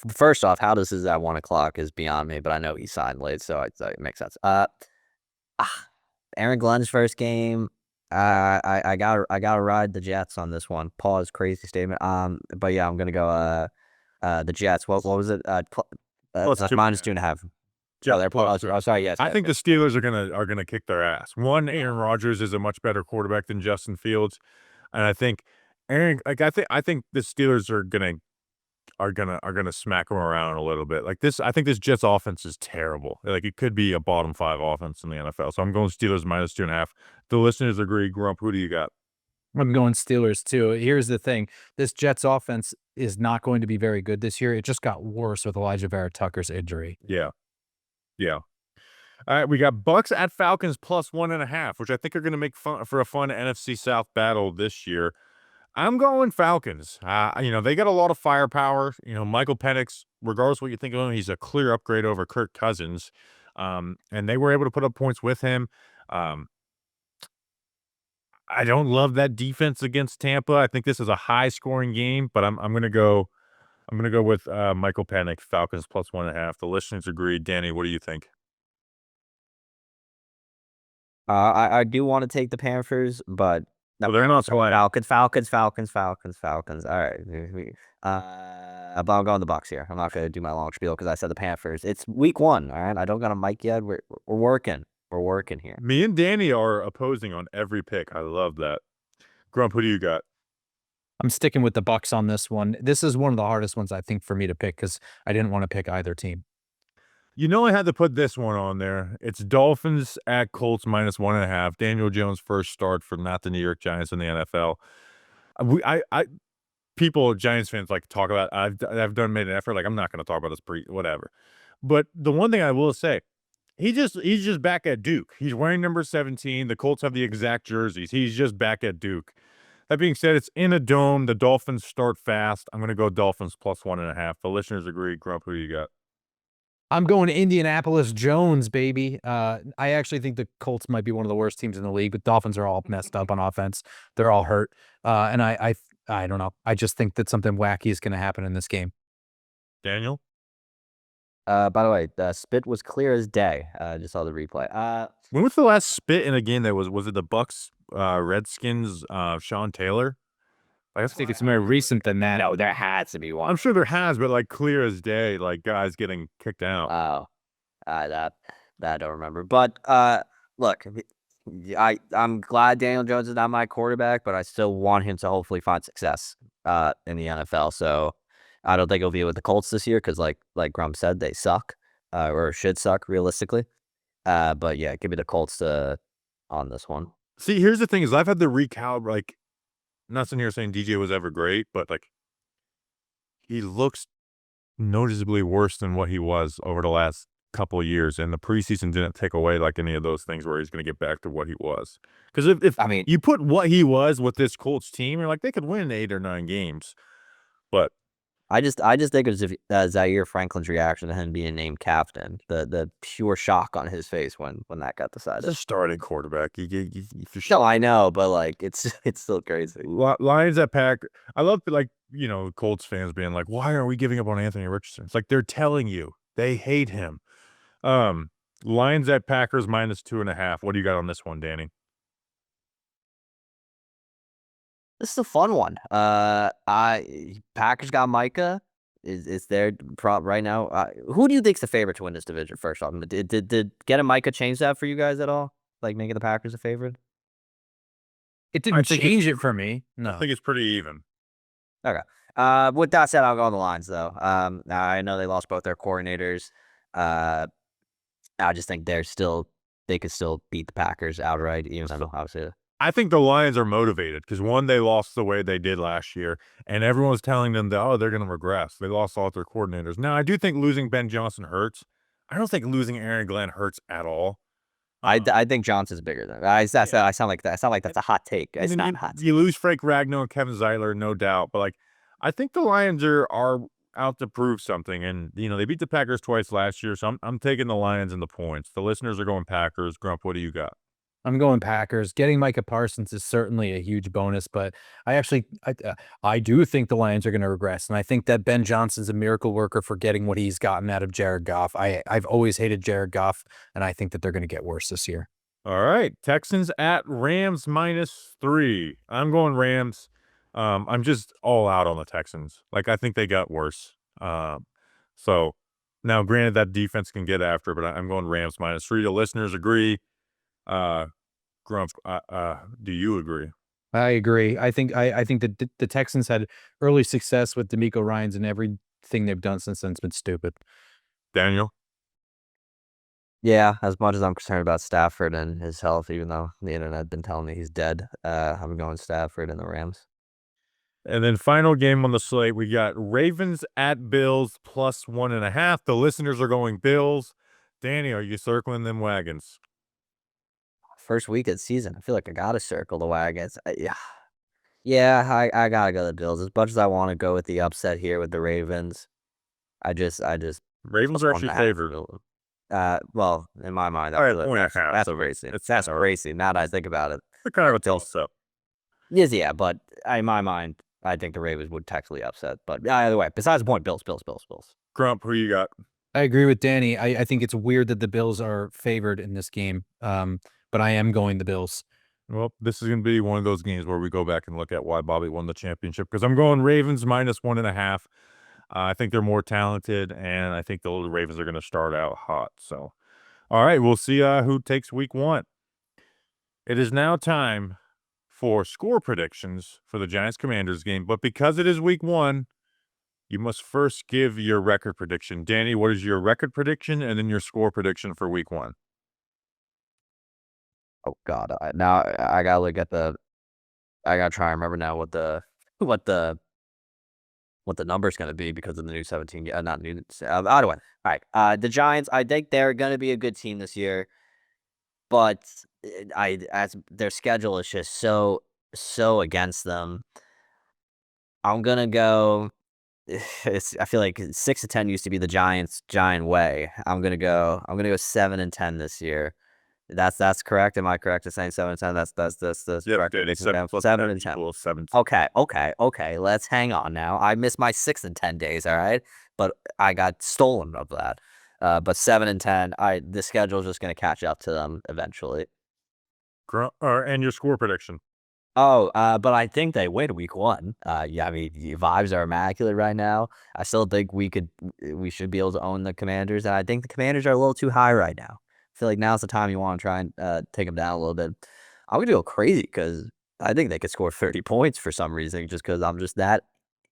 first off, how this is at 1:00 is beyond me, but I know he signed late, so it makes sense. Aaron Glenn's first game. I gotta ride the Jets on this one. Pause, crazy statement. But yeah, I'm gonna go the Jets. What was it? Plus That's two minus and a half. 2.5. Jets Oh, they're plus oh, sorry, yes. I think the Steelers are gonna kick their ass. One, Aaron Rodgers is a much better quarterback than Justin Fields, and I think I think the Steelers are gonna smack them around a little bit. Like this, I think this Jets offense is terrible. Like it could be a bottom 5 offense in the NFL. So I'm going Steelers -2.5. The listeners agree. Grump, who do you got? I'm going Steelers too. Here's the thing. This Jets offense is not going to be very good this year. It just got worse with Elijah Vera Tucker's injury. Yeah. Yeah. All right, we got Bucks at Falcons +1.5, which I think are going to make for a fun NFC South battle this year. I'm going Falcons. They got a lot of firepower. Michael Penix, regardless of what you think of him, he's a clear upgrade over Kirk Cousins. And they were able to put up points with him. I don't love that defense against Tampa. I think this is a high-scoring game, but I'm gonna go with Michael Penix, Falcons +1.5. The listeners agree. Danny, what do you think? I do want to take the Panthers, but Well, they're not playing. Falcons. All right, but I'm going the Bucks here. I'm not going to do my long spiel because I said the Panthers. It's week 1. All right, I don't got a mic yet. We're working. We're working here. Me and Danny are opposing on every pick. I love that. Grump, who do you got? I'm sticking with the Bucks on this one. This is one of the hardest ones I think for me to pick because I didn't want to pick either team. I had to put this one on there. It's Dolphins at Colts -1.5. Daniel Jones' first start for not the New York Giants in the NFL. Giants fans like to talk about. I've made an effort. Like I'm not going to talk about this whatever. But the one thing I will say, he's just back at Duke. He's wearing number 17. The Colts have the exact jerseys. He's just back at Duke. That being said, it's in a dome. The Dolphins start fast. I'm going to go Dolphins +1.5. The listeners agree. Grump, who do you got? I'm going Indianapolis Jones, baby. I actually think the Colts might be one of the worst teams in the league. The Dolphins are all messed up on offense. They're all hurt. And I don't know. I just think that something wacky is going to happen in this game. Daniel? By the way, the spit was clear as day. Just saw the replay. When was the last spit in a game that was it the Bucks, Redskins, Sean Taylor? I think it's more recent than that. No, there had to be one. I'm sure there has, but like clear as day, like guys getting kicked out. Oh, that I don't remember. But look, I'm glad Daniel Jones is not my quarterback, but I still want him to hopefully find success in the NFL. So I don't think he'll be with the Colts this year because, like Grump said, they suck or should suck realistically. But yeah, give me the Colts on this one. See, here's the thing: is I've had to recalibrate. Like, not sitting here saying DJ was ever great, but like he looks noticeably worse than what he was over the last couple of years, and the preseason didn't take away like any of those things where he's going to get back to what he was. Because if I mean, you put what he was with this Colts team, you're like they could win 8 or 9 games, but I just think it was Zaire Franklin's reaction to him being named captain. The pure shock on his face when that got decided. the starting quarterback, No, I know, but like it's still crazy. Lions at Pack. I love like Colts fans being like, "Why are we giving up on Anthony Richardson?" It's like they're telling you they hate him. Lions at Packers -2.5. What do you got on this one, Danny? This is a fun one. Packers got Micah. Is there prop right now? Who do you think's the favorite to win this division? First off, did getting Micah change that for you guys at all? Like making the Packers a favorite? It didn't change it for me. I No. think it's pretty even. Okay. With that said, I'll go on the lines though. I know they lost both their coordinators. I just think they could still beat the Packers outright, even though obviously. I think the Lions are motivated because one, they lost the way they did last year, and everyone's telling them that they're going to regress. They lost all their coordinators. Now, I do think losing Ben Johnson hurts. I don't think losing Aaron Glenn hurts at all. I think Johnson's bigger than I sound like that. I sound like that's a hot take. It's not hot. You lose Frank Ragnow and Kevin Zeitler, no doubt, but like I think the Lions are out to prove something, and they beat the Packers twice last year, so I'm taking the Lions and the points. The listeners are going Packers. Grump, what do you got? I'm going Packers. Getting Micah Parsons is certainly a huge bonus, but I do think the Lions are going to regress, and I think that Ben Johnson's a miracle worker for getting what he's gotten out of Jared Goff. I've always hated Jared Goff, and I think that they're going to get worse this year. All right, Texans at Rams -3. I'm going Rams. I'm just all out on the Texans. Like I think they got worse. So now, granted, that defense can get after, but I'm going Rams -3. The listeners agree. Grump, do you agree? I agree. I think that the Texans had early success with DeMeco Ryans, and everything they've done since then has been stupid. Daniel? Yeah, as much as I'm concerned about Stafford and his health, even though the internet has been telling me he's dead, I'm going Stafford and the Rams. And then final game on the slate, we got Ravens at Bills +1.5. The listeners are going Bills. Danny, are you circling them wagons? First week of the season, I feel like I gotta circle the wagons. Yeah, I gotta go the Bills. As much as I want to go with the upset here with the Ravens, I just Ravens are actually favored. Well, in my mind, All right, that's a racing. That's a racing. Now that I think about it, They're kind of a toss-up. yes, yeah, but in my mind, I think the Ravens would technically upset. But either way, besides the point, Bills. Grump, who you got? I agree with Danny. I think it's weird that the Bills are favored in this game, but I am going the Bills. Well, this is going to be one of those games where we go back and look at why Bobby won the championship because I'm going Ravens -1.5. I think they're more talented, and I think the Ravens are going to start out hot. So, all right, we'll see who takes week 1. It is now time for score predictions for the Giants-Commanders game, but because it is week 1, you must first give your record prediction. Danny, what is your record prediction and then your score prediction for week 1? Oh God! Now I gotta look at I gotta try and remember now what the number's gonna be because of the new 17. Not new. Either way, all right. The Giants. I think they're gonna be a good team this year, but as their schedule is just so against them. I'm gonna go I feel like 6-10 used to be the Giants' giant way. I'm gonna go 7-10 this year. That's correct. Am I correct in saying 7-10? That's Yep, correct. dude, Prediction, 7 okay? plus 7 10 and 10. equals 7. Okay. Let's hang on now. I missed my 6-10 days. All right, but I got stolen of that. But 7-10. The schedule's just gonna catch up to them eventually. And your score prediction. Oh, but I think they win week 1. Yeah, I mean, vibes are immaculate right now. I still think we should be able to own the Commanders, and I think the Commanders are a little too high right now. I feel like now's the time you want to try and take them down a little bit. I'm gonna go crazy because I think they could score 30 points for some reason, just because I'm just that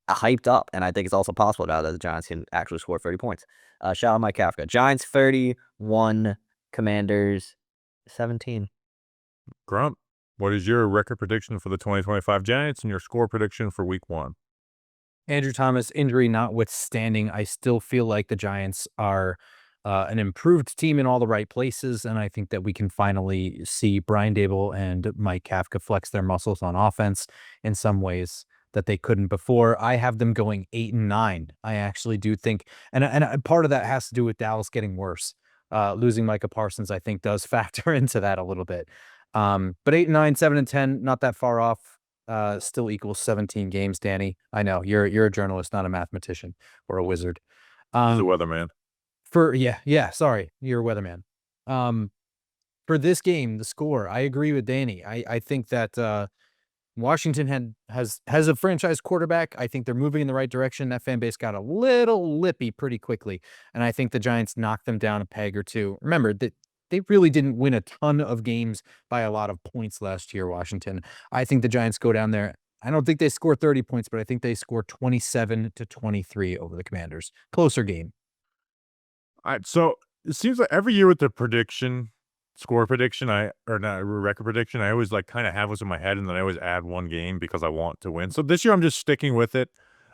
hyped up, and I think it's also possible now that the Giants can actually score 30 points. Shout out Mike Kafka. Giants 31, Commanders 17. Grump, what is your record prediction for the 2025 Giants and your score prediction for week 1? Andrew Thomas injury notwithstanding, I still feel like the Giants are an improved team in all the right places, and I think that we can finally see Brian Dable and Mike Kafka flex their muscles on offense in some ways that they couldn't before. I have them going 8-9. I actually do think, and part of that has to do with Dallas getting worse. Losing Micah Parsons, I think, does factor into that a little bit. But 8-9, 7-10, not that far off. Still equals 17 games, Danny. I know you're a journalist, not a mathematician or a wizard. He's a weatherman. Sorry, you're a weatherman. For this game, the score, I agree with Danny. I think that Washington has a franchise quarterback. I think they're moving in the right direction. That fan base got a little lippy pretty quickly, and I think the Giants knocked them down a peg or two. Remember that they really didn't win a ton of games by a lot of points last year, Washington. I think the Giants go down there. I don't think they score 30 points, but I think they score 27-23 over the Commanders. Closer game. So it seems like every year with the score prediction, or not record prediction, I always like kind of have what's in my head, and then I always add one game because I want to win. So this year I'm just sticking with it.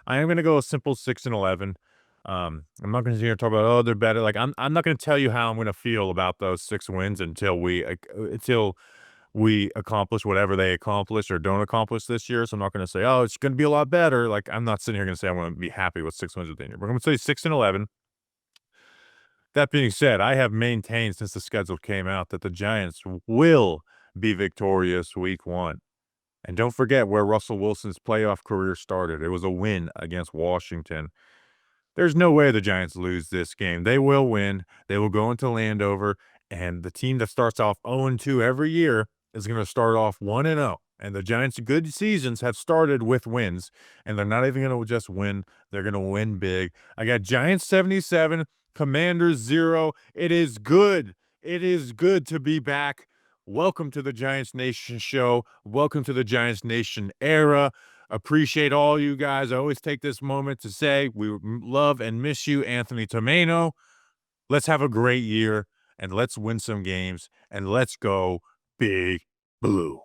I am gonna go a simple 6-11. I'm not gonna sit here and talk about, oh, they're better. Like I'm not gonna tell you how I'm gonna feel about those 6 wins until we accomplish whatever they accomplish or don't accomplish this year. So I'm not gonna say, oh, it's gonna be a lot better. Like I'm not sitting here gonna say I want to be happy with 6 wins at the end. We're gonna say 6-11. That being said, I have maintained since the schedule came out that the Giants will be victorious week 1. And don't forget where Russell Wilson's playoff career started. It was a win against Washington. There's no way the Giants lose this game. They will win. They will go into Landover, and the team that starts off 0-2 every year is going to start off 1-0. And the Giants' good seasons have started with wins, and they're not even going to just win. They're going to win big. I got Giants 77, Commanders 0. It is good. It is good to be back. Welcome to the Giants Nation show. Welcome to the Giants Nation era. Appreciate all you guys. I always take this moment to say we love and miss you, Anthony Tomeno. Let's have a great year, and let's win some games, and let's go Big Blue.